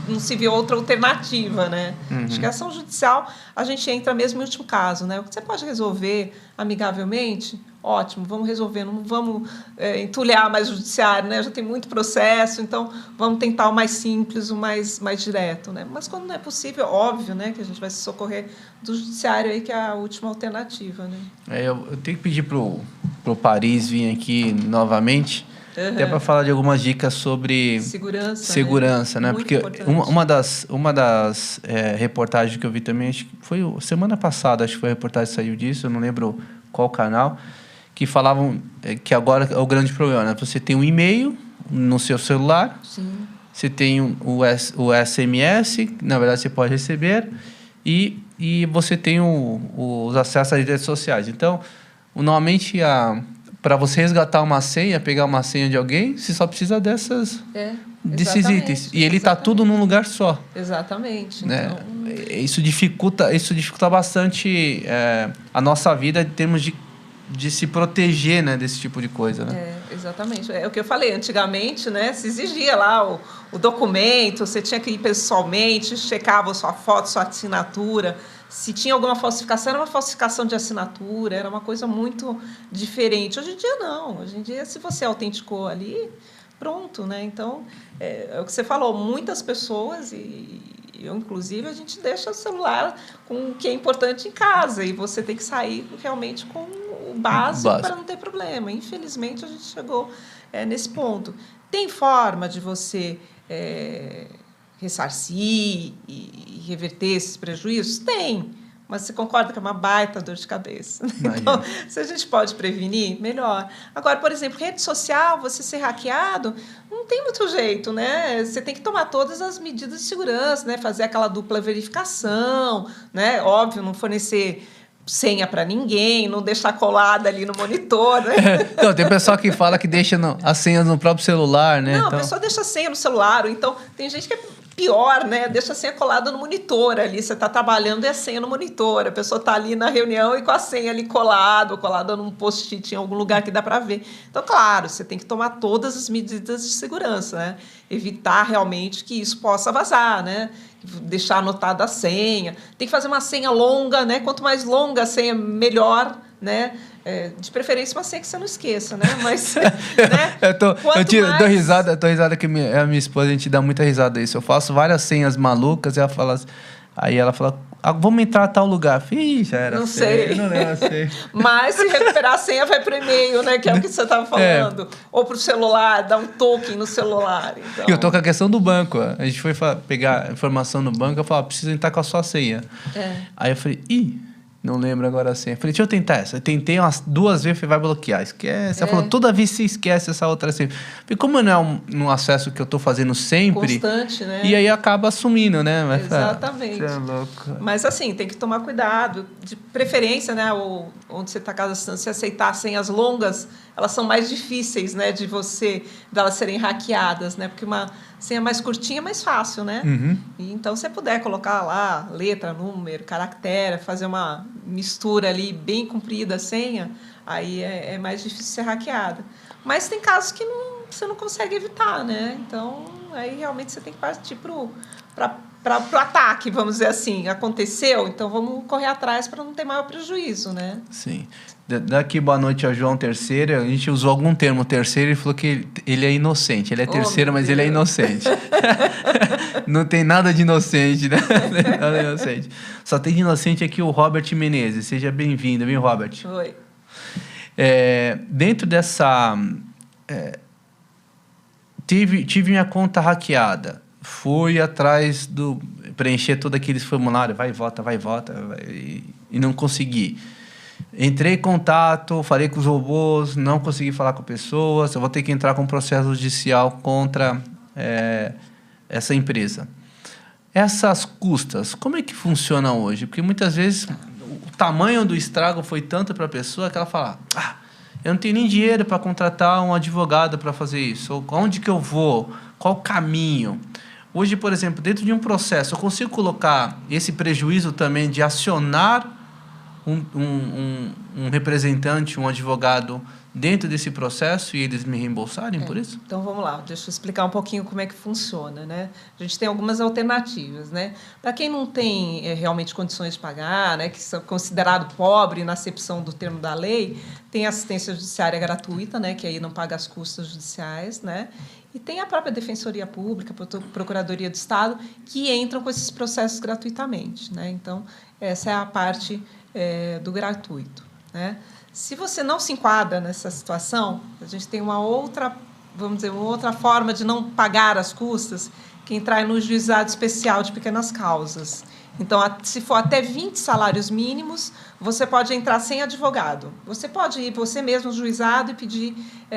não se viu outra alternativa, né? Uhum. Acho que a ação judicial, a gente entra mesmo em último caso, né? O que você pode resolver amigavelmente, ótimo, vamos resolver, não vamos entulhar mais o judiciário, né? Já tem muito processo, então vamos tentar o mais simples, o mais direto, né? Mas quando não é possível, óbvio, né, que a gente vai se socorrer do judiciário aí, que é a última alternativa, né? Eu tenho que pedir pro Paris vir aqui novamente, até para falar de algumas dicas sobre segurança, né? Porque uma das reportagens que eu vi também, acho que foi semana passada, acho que foi a reportagem que saiu disso, eu não lembro qual canal, que falavam que agora é o grande problema, né? Você tem um e-mail no seu celular, sim, você tem o SMS, na verdade você pode receber, e você tem os acessos às redes sociais. Então, normalmente, para você resgatar uma senha, pegar uma senha de alguém, você só precisa desses itens. E ele está tudo num lugar só. Exatamente. Né? Então... Isso dificulta bastante a nossa vida em termos de se proteger, né, desse tipo de coisa, né? Exatamente. É o que eu falei, antigamente, né, se exigia lá o documento, você tinha que ir pessoalmente, checava sua foto, sua assinatura. Se tinha alguma falsificação, era uma falsificação de assinatura, era uma coisa muito diferente. Hoje em dia, não. Hoje em dia, se você autenticou ali, Pronto, né? Então, é o que você falou, muitas pessoas, e eu, inclusive, a gente deixa o celular com o que é importante em casa, e você tem que sair realmente com o básico para não ter problema. Infelizmente, a gente chegou nesse ponto. Tem forma de você ressarcir e reverter esses prejuízos? Tem. Mas você concorda que é uma baita dor de cabeça. Então, se a gente pode prevenir, melhor. Agora, por exemplo, rede social, você ser hackeado, não tem muito jeito, né? Você tem que tomar todas as medidas de segurança, né? Fazer aquela dupla verificação, né? Óbvio, não fornecer senha para ninguém, não deixar colada ali no monitor, né? Então, tem pessoal que fala que deixa as senhas no próprio celular, né? Não, a pessoa deixa a senha no celular, ou então tem gente que é pior, né? Deixa a senha colada no monitor ali, você está trabalhando e a senha no monitor, a pessoa está ali na reunião e com a senha ali colada num post-it em algum lugar que dá para ver. Então, claro, você tem que tomar todas as medidas de segurança, né? Evitar realmente que isso possa vazar, né? Deixar anotada a senha. Tem que fazer uma senha longa, né? Quanto mais longa a senha, melhor, né? De preferência uma senha que você não esqueça, né? Mas, né? Dou risada que a minha esposa, a gente dá muita risada isso. Eu faço várias senhas malucas e ela fala assim, aí ela fala, vamos entrar a tal lugar. Ih, já era. Não sei. Não lembro, sei. Mas se recuperar a senha, vai para o e-mail, né? Que é o que você estava falando. Ou para o celular, dar um token no celular. Então... E eu tô com a questão do banco. A gente foi pegar informação no banco, eu falei, preciso entrar com a sua senha. Aí eu falei, não lembro agora a senha. Falei, deixa eu tentar essa. Eu tentei umas 2 vezes, vai bloquear. Esquece. Ela falou, toda vez você esquece essa outra senha. Falei, como não é um acesso que eu tô fazendo sempre... Constante, né? E aí acaba sumindo, né? Mas, exatamente. Você é louco. Mas assim, tem que tomar cuidado. De preferência, né? Onde você está cadastrando, se aceitar senhas longas, elas são mais difíceis, né? Delas serem hackeadas, né? Porque uma senha mais curtinha é mais fácil, né? E, então, se você puder colocar lá letra, número, caractere, fazer uma mistura ali bem comprida a senha, aí é mais difícil ser hackeada. Mas tem casos que você não consegue evitar, né? Então, aí realmente você tem que partir para o ataque, vamos dizer assim. Aconteceu, então vamos correr atrás para não ter maior prejuízo, né? Sim. Daqui, boa noite ao João Terceiro. A gente usou algum termo terceiro e falou que ele é inocente. Ele é terceiro, mas ele é inocente. Não tem nada de inocente, né? Nada de inocente. Só tem de inocente aqui o Robert Menezes. Seja bem-vindo, viu, Robert? Oi. Dentro dessa... tive minha conta hackeada. Fui atrás preencher todos aqueles formulários. Vai e volta. E não consegui. Entrei em contato, falei com os robôs, não consegui falar com pessoas, eu vou ter que entrar com um processo judicial contra essa empresa. Essas custas, como é que funcionam hoje? Porque muitas vezes o tamanho do estrago foi tanto para a pessoa que ela fala, eu não tenho nem dinheiro para contratar um advogado para fazer isso. Ou onde que eu vou? Qual o caminho? Hoje, por exemplo, dentro de um processo, eu consigo colocar esse prejuízo também de acionar um representante, um advogado dentro desse processo e eles me reembolsarem por isso? Então, vamos lá. Deixa eu explicar um pouquinho como é que funciona, né? A gente tem algumas alternativas, né? Para quem não tem realmente condições de pagar, né, que são considerado pobre na acepção do termo da lei, tem assistência judiciária gratuita, né, que aí não paga as custas judiciais, né? E tem a própria Defensoria Pública, Procuradoria do Estado, que entram com esses processos gratuitamente, né? Então, essa é a parte do gratuito, né? Se você não se enquadra nessa situação, a gente tem uma outra forma de não pagar as custas, que é entrar no juizado especial de pequenas causas. Então, se for até 20 salários mínimos, você pode entrar sem advogado. Você pode ir você mesmo no juizado e pedir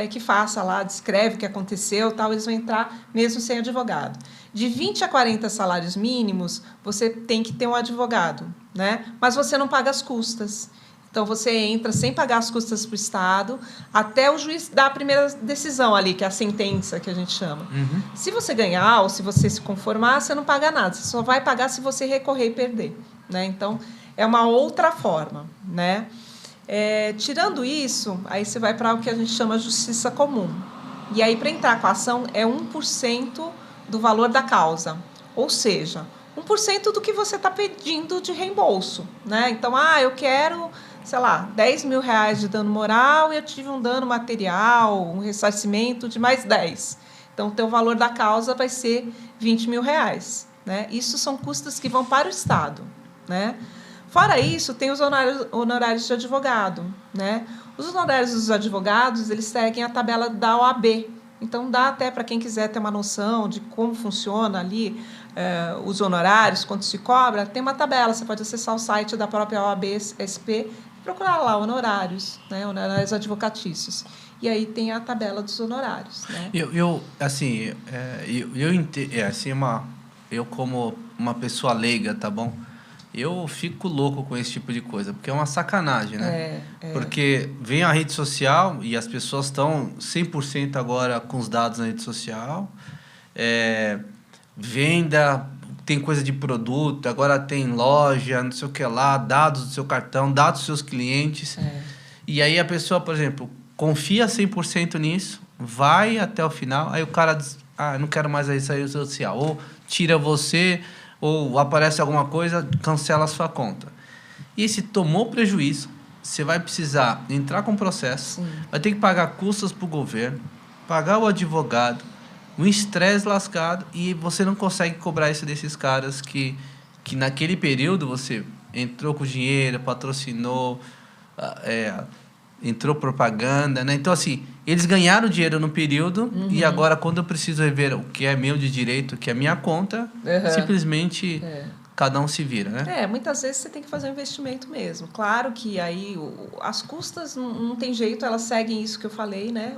que faça lá, descreve o que aconteceu, tal, eles vão entrar mesmo sem advogado. De 20 a 40 salários mínimos, você tem que ter um advogado, né? Mas você não paga as custas. Então, você entra sem pagar as custas para o Estado até o juiz dar a primeira decisão ali, que é a sentença, que a gente chama. Se você ganhar ou se você se conformar, você não paga nada. Você só vai pagar se você recorrer e perder, né? Então, é uma outra forma, né? Tirando isso, aí você vai para o que a gente chama de justiça comum. E aí, para entrar com a ação, é 1% do valor da causa. Ou seja, 1% do que você está pedindo de reembolso, né? Então, eu quero, sei lá, R$10.000 de dano moral e eu tive um dano material, um ressarcimento de mais 10. Então, o teu valor da causa vai ser R$20 mil, né? Isso são custas que vão para o Estado, né? Fora isso, tem os honorários de advogado, né? Os honorários dos advogados, eles seguem a tabela da OAB. Então, dá até para quem quiser ter uma noção de como funciona ali os honorários, quanto se cobra, tem uma tabela. Você pode acessar o site da própria OAB SP e procurar lá honorários, né? Honorários advocatícios. E aí tem a tabela dos honorários, né? Eu como uma pessoa leiga, tá bom? Eu fico louco com esse tipo de coisa, porque é uma sacanagem, né? Porque vem a rede social e as pessoas estão 100% agora com os dados na rede social. Venda, tem coisa de produto, agora tem loja, não sei o que lá, dados do seu cartão, dados dos seus clientes. E aí a pessoa, por exemplo, confia 100% nisso, vai até o final, aí o cara diz, não quero mais aí sair social. Ou tira você, ou aparece alguma coisa, cancela a sua conta. E se tomou prejuízo, você vai precisar entrar com processo, vai ter que pagar custos para o governo, pagar o advogado, um estresse lascado, e você não consegue cobrar isso desses caras que naquele período você entrou com dinheiro, patrocinou, entrou propaganda, né? Então, assim, eles ganharam dinheiro no período e agora, quando eu preciso rever o que é meu de direito, que é a minha conta, simplesmente cada um se vira, né? Muitas vezes você tem que fazer um investimento mesmo. Claro que aí as custas não tem jeito, elas seguem isso que eu falei, né?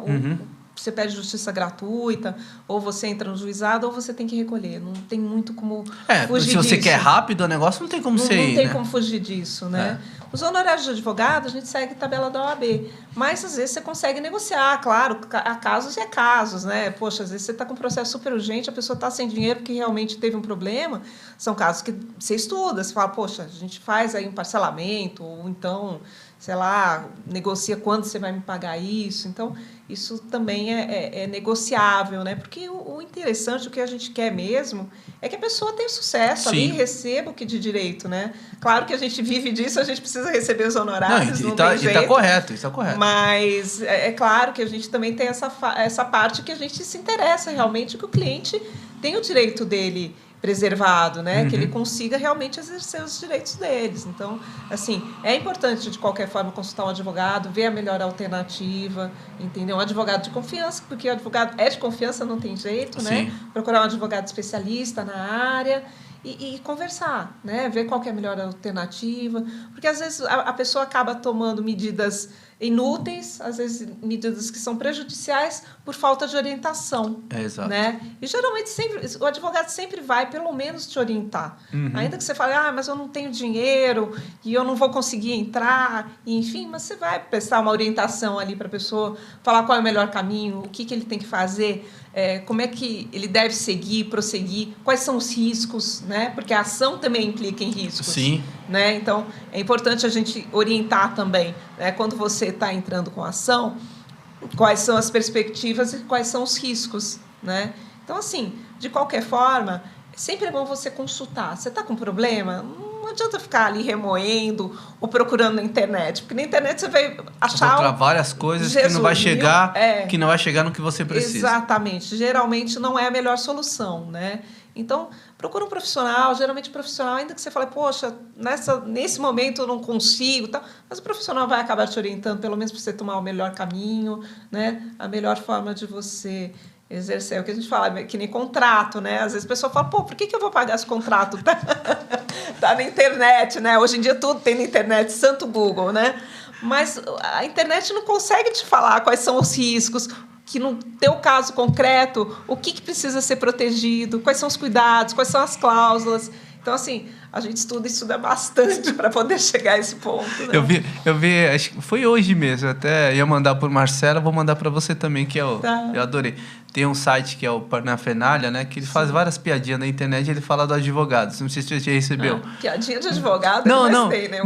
Você pede justiça gratuita, ou você entra no juizado, ou você tem que recolher. Não tem muito como fugir disso. Se você quer rápido o negócio, não tem como você ir, Não tem como fugir disso, né? Os honorários de advogado, a gente segue a tabela da OAB. Mas, às vezes, você consegue negociar. Claro, há casos e há casos, né? Poxa, às vezes você está com um processo super urgente, a pessoa está sem dinheiro porque realmente teve um problema. São casos que você estuda, você fala, poxa, a gente faz aí um parcelamento, ou então, sei lá, negocia quando você vai me pagar isso. Então, isso também é negociável, né? Porque o interessante, o que a gente quer mesmo, é que a pessoa tenha sucesso ali, receba o que de direito, né? Claro que a gente vive disso, a gente precisa receber os honorários, não tem jeito. Está correto, isso é correto. Mas é claro que a gente também tem essa parte que a gente se interessa realmente que o cliente tem o direito dele preservado, né? Que ele consiga realmente exercer os direitos deles. Então, assim, é importante, de qualquer forma, consultar um advogado, ver a melhor alternativa, entendeu? Um advogado de confiança, porque o advogado é de confiança, não tem jeito, né? Procurar um advogado especialista na área e conversar, né? Ver qual que é a melhor alternativa, porque às vezes a pessoa acaba tomando medidas inúteis, às vezes medidas que são prejudiciais por falta de orientação, exato. Né? E geralmente o advogado sempre vai pelo menos te orientar, ainda que você fale, mas eu não tenho dinheiro e eu não vou conseguir entrar, enfim, mas você vai prestar uma orientação ali para a pessoa, falar qual é o melhor caminho, o que ele tem que fazer, como é que ele deve seguir, prosseguir, quais são os riscos, né? Porque a ação também implica em riscos. Sim. Né? Então, é importante a gente orientar também, né? Quando você está entrando com a ação, quais são as perspectivas e quais são os riscos, né? Então, assim, de qualquer forma, sempre é bom você consultar. Você está com problema? Não adianta ficar ali remoendo ou procurando na internet, porque na internet você vai achar várias coisas que não vai chegar, que não vai chegar no que você precisa. Exatamente. Geralmente não é a melhor solução, né? Então, procura um profissional, geralmente profissional, ainda que você fale, poxa, nesse momento eu não consigo, tá? Mas o profissional vai acabar te orientando, pelo menos para você tomar o melhor caminho, né? A melhor forma de você exercer. É o que a gente fala, que nem contrato, né? Às vezes a pessoa fala, por que eu vou pagar esse contrato? Tá na internet, né? Hoje em dia tudo tem na internet, santo Google, né? Mas a internet não consegue te falar quais são os riscos, que no teu caso concreto, o que precisa ser protegido, quais são os cuidados, quais são as cláusulas. Então, assim, a gente estuda bastante para poder chegar a esse ponto. Né? Eu vi, acho que foi hoje mesmo, até ia mandar por Marcela, vou mandar para você também, que eu adorei. Tem um site que é o Parnafenalha, né, que ele faz várias piadinhas na internet e ele fala do advogado. Não sei se você já recebeu. Piadinha de advogado? Não, tem, né?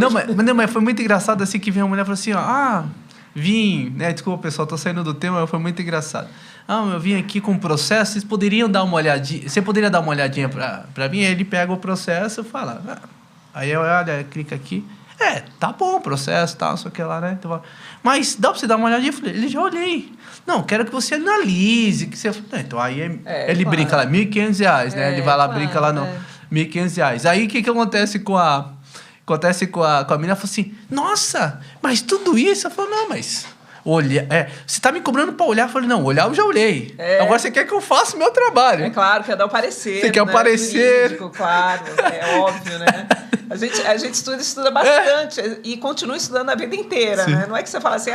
Mas foi muito engraçado assim que veio uma mulher e falou assim, vim, né? Desculpa, pessoal, tô saindo do tema, mas foi muito engraçado. Eu vim aqui com o processo, vocês poderiam dar uma olhadinha, você poderia dar uma olhadinha para mim? Aí ele pega o processo e fala, aí eu olho, clica aqui, Tá bom o processo, tal, não sei o que lá, né? Então, mas dá pra você dar uma olhadinha? Eu falei, ele já olhei. Não, quero que você analise, que você... Então, aí ele claro. brinca lá, R$1.500, né? Ele vai lá, claro, brinca lá no R$1.500. Aí, o que acontece com a... Acontece com a menina, ela falou assim, nossa, mas tudo isso? Eu falei, não, mas... você tá me cobrando pra olhar? Eu falei, não, olhar eu já olhei. Agora você quer que eu faça o meu trabalho. É claro, quer dar o parecer. Você quer o parecer. Jurídico, claro, é óbvio, né? A gente estuda bastante e continua estudando a vida inteira, né? Não é que você fala assim,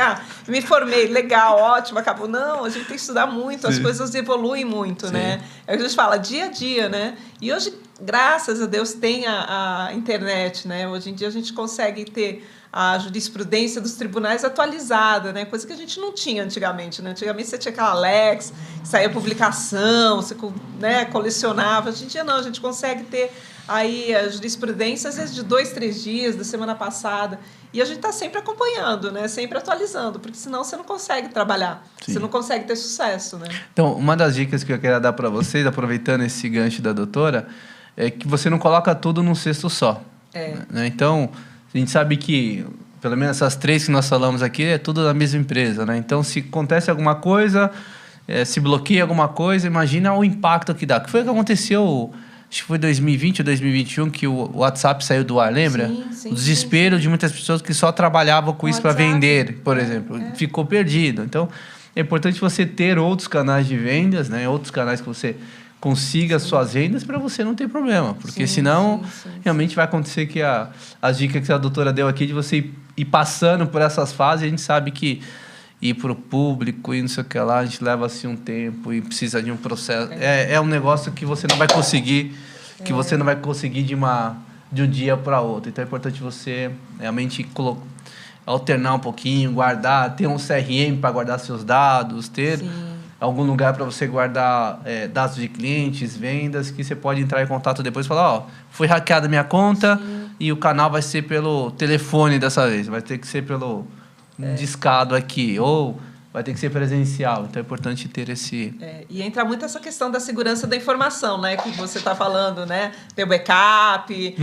me formei, legal, ótimo, acabou. Não, a gente tem que estudar muito, as coisas evoluem muito, né? É o que a gente fala, dia a dia, né? E hoje, graças a Deus, tem a internet, né? Hoje em dia a gente consegue ter a jurisprudência dos tribunais atualizada, né? Coisa que a gente não tinha antigamente, né? Antigamente você tinha aquela Lex, saía publicação, você, né, colecionava. Hoje em dia não, a gente consegue ter aí a jurisprudência, às vezes de 2, 3 dias, da semana passada. E a gente está sempre acompanhando, né? Sempre atualizando, porque senão você não consegue trabalhar, você não consegue ter sucesso, né? Então, uma das dicas que eu queria dar para vocês, aproveitando esse gancho da doutora, é que você não coloca tudo num cesto só. Né? Então, a gente sabe que, pelo menos essas 3 que nós falamos aqui, é tudo da mesma empresa, né? Então, se acontece alguma coisa, se bloqueia alguma coisa, imagina o impacto que dá. Que foi o que aconteceu, acho que foi 2020 ou 2021, que o WhatsApp saiu do ar, lembra? Sim, o desespero de muitas pessoas que só trabalhavam com isso para vender, por exemplo. Ficou perdido. Então, é importante você ter outros canais de vendas, né? Outros canais que você consiga suas vendas para você não ter problema. Porque senão, realmente vai acontecer que as dicas que a doutora deu aqui de você ir passando por essas fases, a gente sabe que ir para o público e não sei o que lá, a gente leva assim um tempo e precisa de um processo. É um negócio que você não vai conseguir, de um dia para outro. Então é importante você realmente alternar um pouquinho, guardar, ter um CRM para guardar seus dados, ter algum lugar para você guardar dados de clientes, vendas, que você pode entrar em contato depois e falar, foi hackeada minha conta e o canal vai ser pelo telefone dessa vez, vai ter que ser pelo discado aqui, ou vai ter que ser presencial. Então é importante ter esse... E entra muito essa questão da segurança da informação, né? Que você está falando, né? Ter o backup,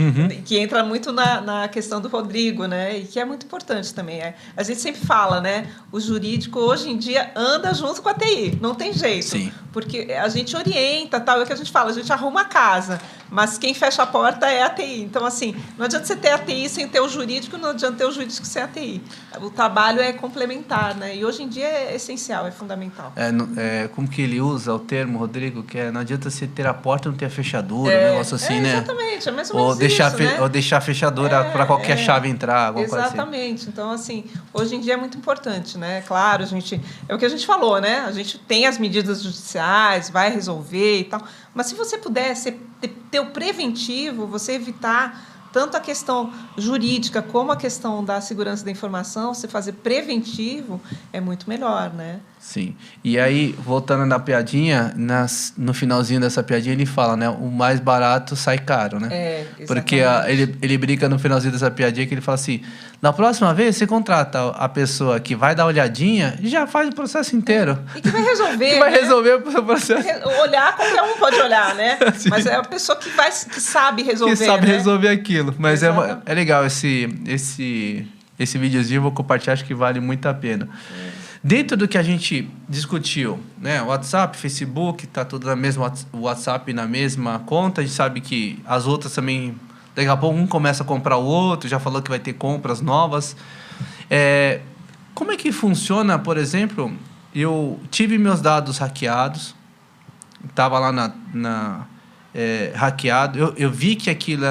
que entra muito na questão do Rodrigo, né? E que é muito importante também. A gente sempre fala, né? O jurídico, hoje em dia, anda junto com a TI. Não tem jeito. Sim. Porque a gente orienta, tal, é o que a gente fala, a gente arruma a casa, mas quem fecha a porta é a TI. Então, assim, não adianta você ter a TI sem ter o jurídico, não adianta ter o jurídico sem a TI. O trabalho é complementar, né? E hoje em dia é essencial, é fundamental. Como que ele usa o termo, Rodrigo, que não adianta você ter a porta e não ter a fechadura, um negócio assim, né? Exatamente, é mais ou menos ou deixar a fechadura para qualquer chave entrar, alguma coisa assim. Exatamente. Então, assim, hoje em dia é muito importante, né? Claro, é o que a gente falou, né? A gente tem as medidas judiciais, vai resolver e tal, mas se você puder ter o preventivo, você evitar tanto a questão jurídica como a questão da segurança da informação, você fazer preventivo é muito melhor, né? Sim. E aí, voltando na piadinha, no finalzinho dessa piadinha ele fala, né? O mais barato sai caro, né? Exatamente. Porque ele brinca no finalzinho dessa piadinha que ele fala assim, na próxima vez você contrata a pessoa que vai dar olhadinha e já faz o processo inteiro. E que vai resolver, que vai resolver o processo. Olhar, qualquer um pode olhar, né? Mas é a pessoa que sabe resolver, que sabe né? resolver aquilo. Mas é legal esse videozinho, eu vou compartilhar, acho que vale muito a pena. Dentro do que a gente discutiu, né? WhatsApp, Facebook, tá tudo na mesma WhatsApp na mesma conta. A gente sabe que as outras também, daqui a pouco um começa a comprar o outro, já falou que vai ter compras novas. Como é que funciona, por exemplo, eu tive meus dados hackeados, estava lá hackeado, eu vi que aquilo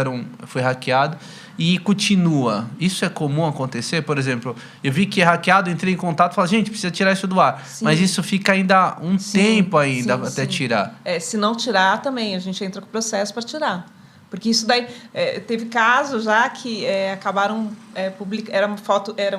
foi hackeado, e continua. Isso é comum acontecer? Por exemplo, eu vi que é hackeado, entrei em contato e falei, gente, precisa tirar isso do ar. Sim. Mas isso fica ainda tempo ainda até tirar. Se não tirar também, a gente entra com o processo para tirar. Porque isso daí... teve casos já que acabaram publicando... Era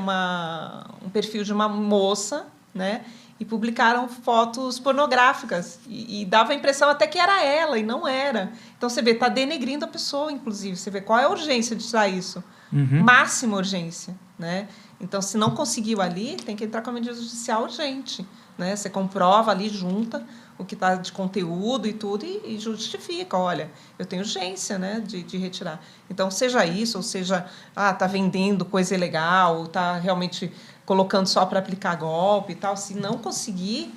um perfil de uma moça, né? E publicaram fotos pornográficas. E dava a impressão até que era ela, e não era. Então, você vê, está denegrindo a pessoa, inclusive. Você vê qual é a urgência de tirar isso. Máxima urgência, né? Então, se não conseguiu ali, tem que entrar com a medida judicial urgente, né? Você comprova ali, junta o que está de conteúdo e tudo, e justifica, olha, eu tenho urgência, né, de retirar. Então, seja isso, ou seja, está vendendo coisa ilegal, ou está realmente colocando só para aplicar golpe e tal, se não conseguir,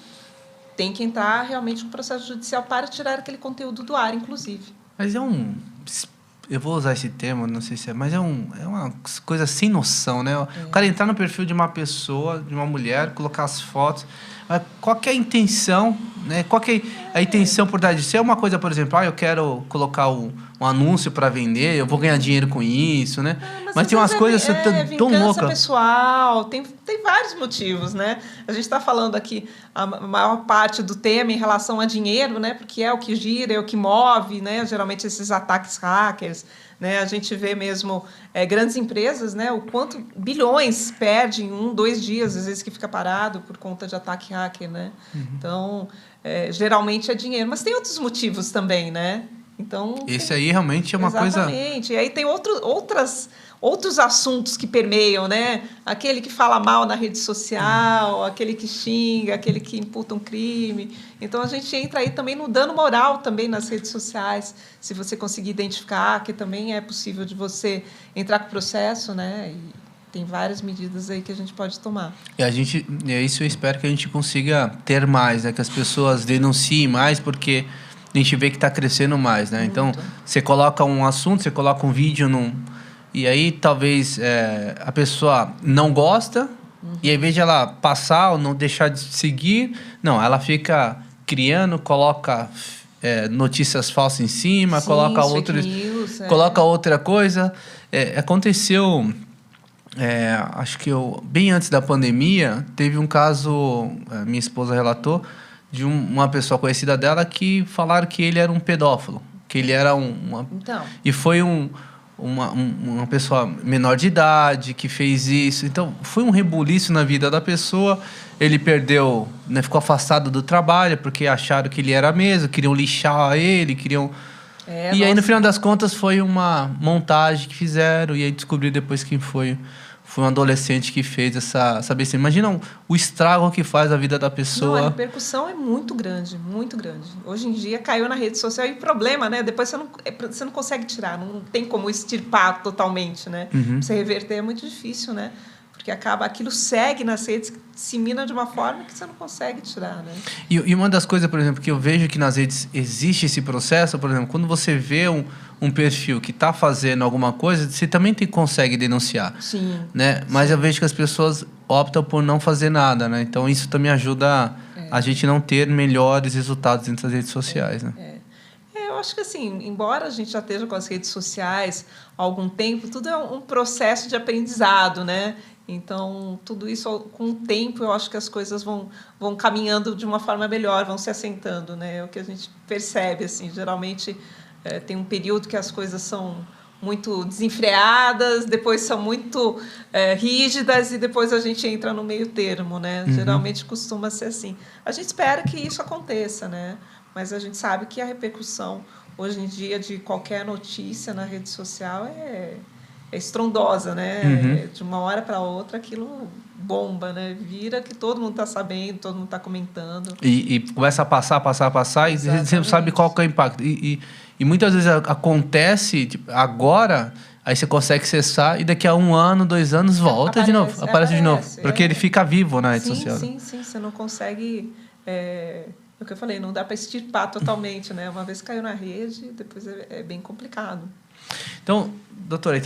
tem que entrar realmente no processo judicial para tirar aquele conteúdo do ar, inclusive. Mas eu vou usar esse termo, não sei se é, mas é uma coisa sem noção, né? O cara entrar no perfil de uma pessoa, de uma mulher, colocar as fotos. Qual que é a intenção, né? Qual que é a intenção por trás disso? Se é uma coisa, por exemplo, eu quero colocar um anúncio para vender, eu vou ganhar dinheiro com isso, né? Mas tem umas coisas tão loucas. Pessoal, tem vários motivos, né? A gente está falando aqui, a maior parte do tema em relação a dinheiro, né? Porque é o que gira, é o que move, né? Geralmente esses ataques hackers, né? A gente vê mesmo grandes empresas, né? O quanto bilhões perdem em 1-2 dias, às vezes que fica parado por conta de ataque hacker, né? Então, geralmente é dinheiro. Mas tem outros motivos também, né? Então, esse aí realmente é uma coisa... Exatamente. E aí tem outros assuntos que permeiam, né? Aquele que fala mal na rede social, aquele que xinga, aquele que imputa um crime. Então, a gente entra aí também no dano moral também nas redes sociais, se você conseguir identificar, que também é possível de você entrar com o processo, né? E tem várias medidas aí que a gente pode tomar. E isso eu espero que a gente consiga ter mais, né? Que as pessoas denunciem mais, porque a gente vê que está crescendo mais, né? Muito. Então, você coloca um assunto, você coloca um vídeo e aí talvez a pessoa não gosta, e ao invés de ela passar ou não deixar de seguir, não, ela fica criando, coloca notícias falsas em cima, coloca outra coisa. Aconteceu, acho que bem antes da pandemia, teve um caso, minha esposa relatou, de uma pessoa conhecida dela que falaram que ele era um pedófilo, que ele era e foi uma pessoa menor de idade que fez isso. Então, foi um rebuliço na vida da pessoa. Ele perdeu, né, ficou afastado do trabalho porque acharam que ele era mesmo, queriam lixar ele, e aí, no final das contas, foi uma montagem que fizeram, e aí descobriu depois quem foi um adolescente que fez essa besteira. Imagina o estrago que faz a vida da pessoa. Não, a repercussão é muito grande, muito grande. Hoje em dia caiu na rede social, e o problema, né? Depois você não consegue tirar, não tem como extirpar totalmente, né? Você reverter é muito difícil, né? Porque aquilo segue nas redes, dissemina de uma forma que você não consegue tirar, né? E uma das coisas, por exemplo, que eu vejo que nas redes existe esse processo, por exemplo, quando você vê um perfil que está fazendo alguma coisa, você também consegue denunciar. Sim. Né? Mas eu vejo que as pessoas optam por não fazer nada, né? Então, isso também ajuda a gente não ter melhores resultados dentro das redes sociais, né? Eu acho que, assim, embora a gente já esteja com as redes sociais há algum tempo, tudo é um processo de aprendizado, né? Então, tudo isso, com o tempo, eu acho que as coisas vão caminhando de uma forma melhor, vão se assentando, né? É o que a gente percebe, assim. Geralmente, tem um período que as coisas são muito desenfreadas, depois são muito rígidas, e depois a gente entra no meio termo, né? Geralmente costuma ser assim. A gente espera que isso aconteça, né? Mas a gente sabe que a repercussão, hoje em dia, de qualquer notícia na rede social é estrondosa, né? De uma hora para outra, aquilo bomba, né? Vira que todo mundo está sabendo, todo mundo está comentando. E começa a passar, e você não sabe qual que é o impacto. E muitas vezes acontece, tipo, agora, aí você consegue acessar, e daqui a 1 ano, 2 anos, volta de novo, aparece de novo. Porque ele fica vivo na rede social. Sim, você não consegue... É o que eu falei, não dá para extirpar totalmente, né? Uma vez caiu na rede, depois é bem complicado. Então, doutora,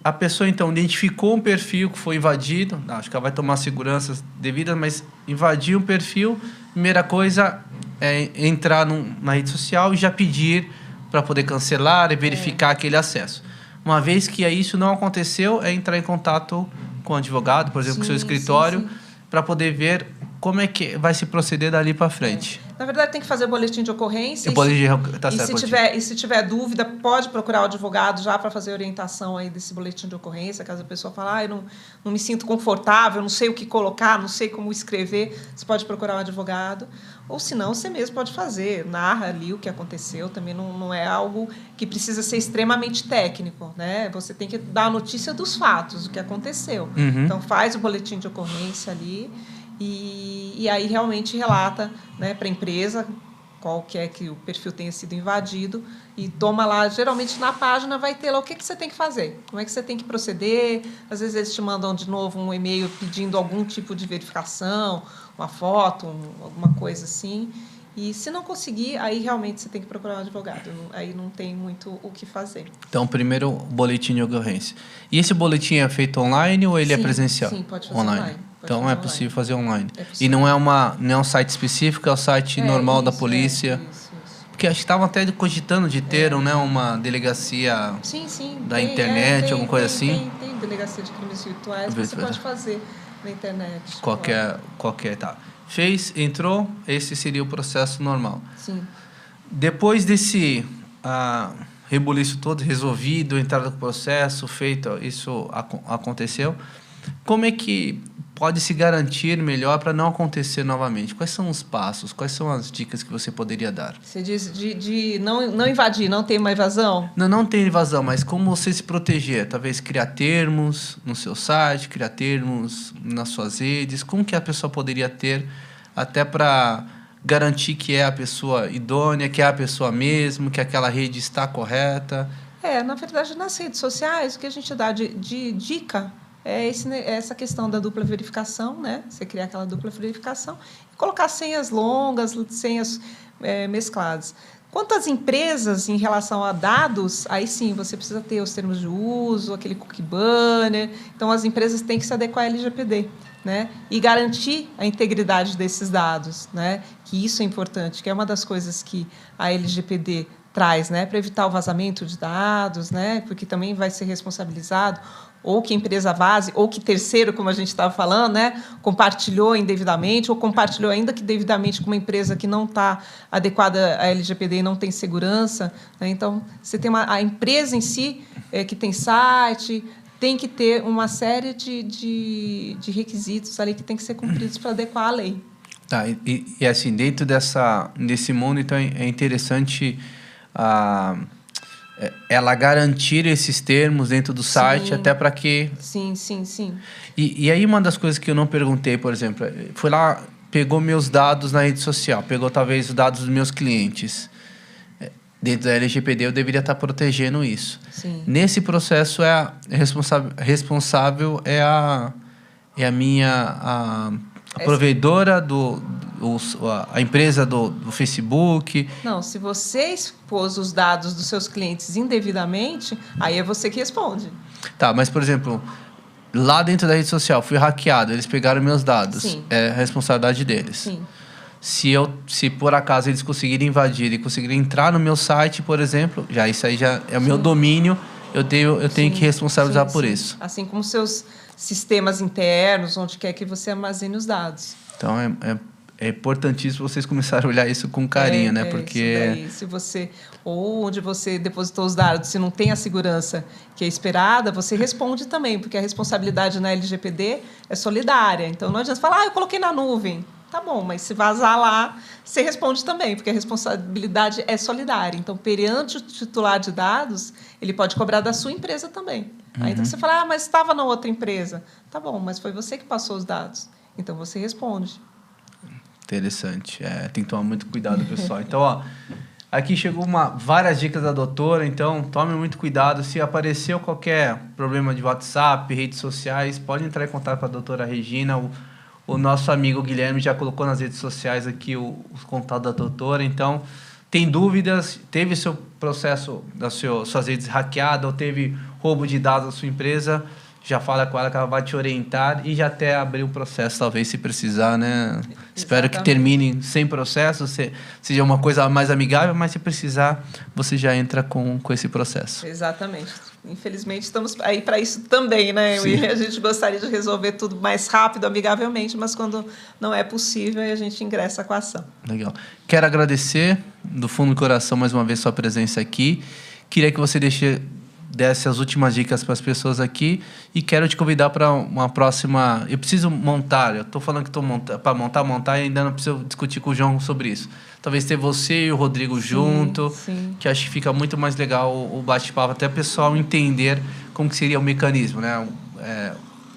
a pessoa identificou um perfil que foi invadido, acho que ela vai tomar seguranças devidas, mas invadiu um perfil, primeira coisa é entrar na rede social e já pedir para poder cancelar e verificar aquele acesso. Uma vez que isso não aconteceu, é entrar em contato com o advogado, por exemplo, com o seu escritório, para poder ver como é que vai se proceder dali para frente. Na verdade, tem que fazer boletim de ocorrência. E se tiver dúvida, pode procurar o advogado já para fazer orientação aí desse boletim de ocorrência, caso a pessoa fale, eu não me sinto confortável, não sei o que colocar, não sei como escrever, você pode procurar um advogado. Ou, se não, você mesmo pode fazer, narra ali o que aconteceu, também não é algo que precisa ser extremamente técnico, né? Você tem que dar a notícia dos fatos, o que aconteceu. Então, faz o boletim de ocorrência ali, e aí realmente relata, né, para a empresa qual que é que o perfil tenha sido invadido, e toma lá, geralmente na página vai ter lá o que você tem que fazer, como é que você tem que proceder. Às vezes eles te mandam de novo um e-mail pedindo algum tipo de verificação, uma foto, alguma coisa assim. E se não conseguir, aí realmente você tem que procurar um advogado. Aí não tem muito o que fazer. Então, primeiro, boletim de ocorrência. E esse boletim é feito online ou ele é presencial? Sim, pode fazer online. Então, é possível fazer online. É possível. E não é um site específico, é o site normal da polícia? Isso. Porque acho que estavam até cogitando de ter uma delegacia da internet, alguma coisa assim. Tem delegacia de crimes virtuais, você pode fazer na internet. Qualquer, tá. Fez, entrou, esse seria o processo normal. Sim. Depois desse rebuliço todo resolvido, entrada do processo, feito, isso aconteceu, como é que pode se garantir melhor para não acontecer novamente? Quais são os passos? Quais são as dicas que você poderia dar? Você diz de não invadir, não ter uma invasão? Não tem invasão, mas como você se proteger? Talvez criar termos no seu site, criar termos nas suas redes. Como que a pessoa poderia ter até para garantir que é a pessoa idônea, que é a pessoa mesmo, que aquela rede está correta? Na verdade, nas redes sociais, o que a gente dá de dica é essa questão da dupla verificação, né? Você criar aquela dupla verificação e colocar senhas longas, senhas mescladas. Quanto às empresas, em relação a dados, aí sim, você precisa ter os termos de uso, aquele cookie banner. Então, as empresas têm que se adequar à LGPD, né? E garantir a integridade desses dados, né? Que isso é importante, que é uma das coisas que a LGPD traz, né? Para evitar o vazamento de dados, né? Porque também vai ser responsabilizado ou que a empresa vaze, ou que terceiro, como a gente estava falando, né, compartilhou indevidamente, ou compartilhou ainda que devidamente com uma empresa que não está adequada à LGPD e não tem segurança. Né? Então, você tem a empresa em si, que tem site, tem que ter uma série de requisitos ali que tem que ser cumpridos para adequar a lei. Tá, e assim, dentro desse mundo, então, é interessante ela garantir esses termos dentro do site, até para que... Sim. E aí uma das coisas que eu não perguntei, por exemplo, foi lá, pegou meus dados na rede social, pegou talvez os dados dos meus clientes. Dentro da LGPD eu deveria estar protegendo isso. Sim. Nesse processo responsável é a minha provedora a empresa do Facebook. Não, se você expôs os dados dos seus clientes indevidamente, aí é você que responde. Tá, mas, por exemplo, lá dentro da rede social, fui hackeado, eles pegaram meus dados. Sim. É a responsabilidade deles. Sim. Se por acaso eles conseguirem invadir e conseguirem entrar no meu site, por exemplo, isso aí já é o meu domínio, eu tenho que responsabilizar por isso. Assim como seus sistemas internos, onde quer que você armazene os dados. Então, é importantíssimo vocês começarem a olhar isso com carinho, né? Porque isso daí, ou onde você depositou os dados, se não tem a segurança que é esperada, você responde também, porque a responsabilidade na LGPD é solidária. Então, não adianta falar, eu coloquei na nuvem. Tá bom, mas se vazar lá, você responde também, porque a responsabilidade é solidária. Então, perante o titular de dados, ele pode cobrar da sua empresa também. Aí então você fala, mas estava na outra empresa. Tá bom, mas foi você que passou os dados. Então, você responde. Interessante. Tem que tomar muito cuidado, pessoal. Então, aqui chegou várias dicas da doutora, então tome muito cuidado. Se apareceu qualquer problema de WhatsApp, redes sociais, pode entrar em contato com a doutora Regina. O nosso amigo Guilherme já colocou nas redes sociais aqui o contato da doutora. Então, tem dúvidas, teve seu processo, suas redes hackeadas, ou teve roubo de dados da sua empresa, já fala com ela que ela vai te orientar e já até abrir o processo, talvez, se precisar, né? Exatamente. Espero que termine sem processo, seja uma coisa mais amigável, mas se precisar, você já entra com esse processo. Exatamente. Infelizmente, estamos aí para isso também, né? A gente gostaria de resolver tudo mais rápido, amigavelmente, mas quando não é possível, a gente ingressa com a ação. Legal. Quero agradecer, do fundo do coração, mais uma vez, sua presença aqui. Queria que você desse as últimas dicas para as pessoas aqui e quero te convidar para uma próxima... Eu preciso montar, eu estou falando que estou para montar e ainda não preciso discutir com o João sobre isso. Talvez ter você e o Rodrigo junto, que acho que fica muito mais legal o bate-papo, até o pessoal entender como que seria o mecanismo, né?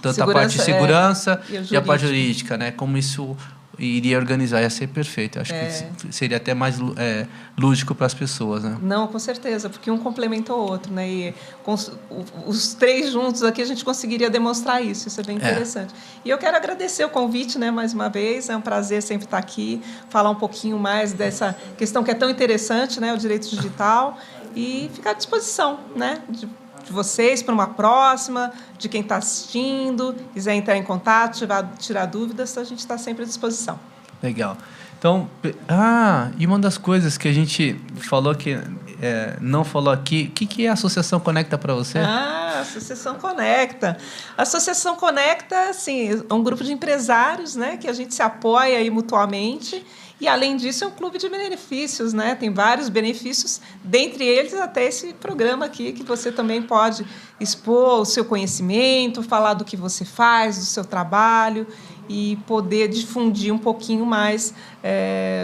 Tanto a parte de segurança e a parte jurídica, né? Como isso iria organizar, ia ser perfeito. Acho que seria até mais lúdico para as pessoas, né? Não, com certeza, porque um complementa o outro, né? E com os três juntos aqui a gente conseguiria demonstrar isso. Isso é bem interessante. E eu quero agradecer o convite, né? Mais uma vez, é um prazer sempre estar aqui, falar um pouquinho mais dessa questão que é tão interessante, né? O direito digital, e ficar à disposição, né? De vocês para uma próxima, de quem está assistindo, quiser entrar em contato, tirar dúvidas, a gente está sempre à disposição. Legal. Então, e uma das coisas que a gente falou que não falou aqui, o que é a Associação Conecta para você? A Associação Conecta. A Associação Conecta, assim, é um grupo de empresários, né, que a gente se apoia aí mutuamente. E, além disso, é um clube de benefícios, né? Tem vários benefícios, dentre eles até esse programa aqui, que você também pode expor o seu conhecimento, falar do que você faz, do seu trabalho e poder difundir um pouquinho mais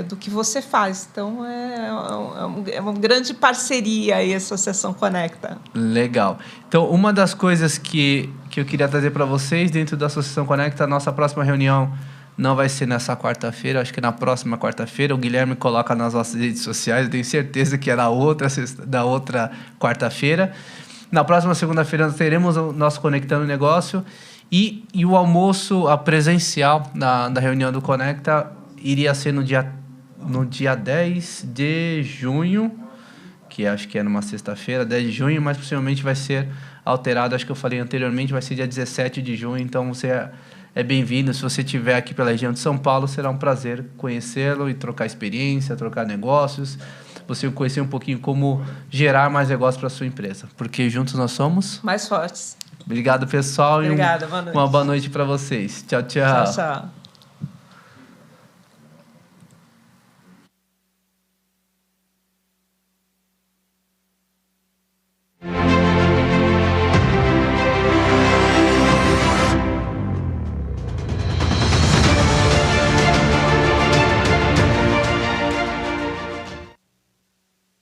do que você faz. Então, é uma grande parceria aí, a Associação Conecta. Legal. Então, uma das coisas que eu queria trazer para vocês dentro da Associação Conecta, a nossa próxima reunião não vai ser nessa quarta-feira, acho que na próxima quarta-feira. O Guilherme coloca nas nossas redes sociais, eu tenho certeza que é da outra quarta-feira. Na próxima segunda-feira nós teremos o nosso Conectando Negócio e o almoço presencial da reunião do Conecta iria ser no dia 10 de junho, que acho que é numa sexta-feira, 10 de junho, mas possivelmente vai ser alterado, acho que eu falei anteriormente, vai ser dia 17 de junho, então você é bem-vindo. Se você estiver aqui pela região de São Paulo, será um prazer conhecê-lo e trocar experiência, trocar negócios, você conhecer um pouquinho como gerar mais negócios para a sua empresa, porque juntos nós somos mais fortes. Obrigado, pessoal. Obrigada, boa noite. Uma boa noite para vocês. Tchau, tchau. Tchau, tchau.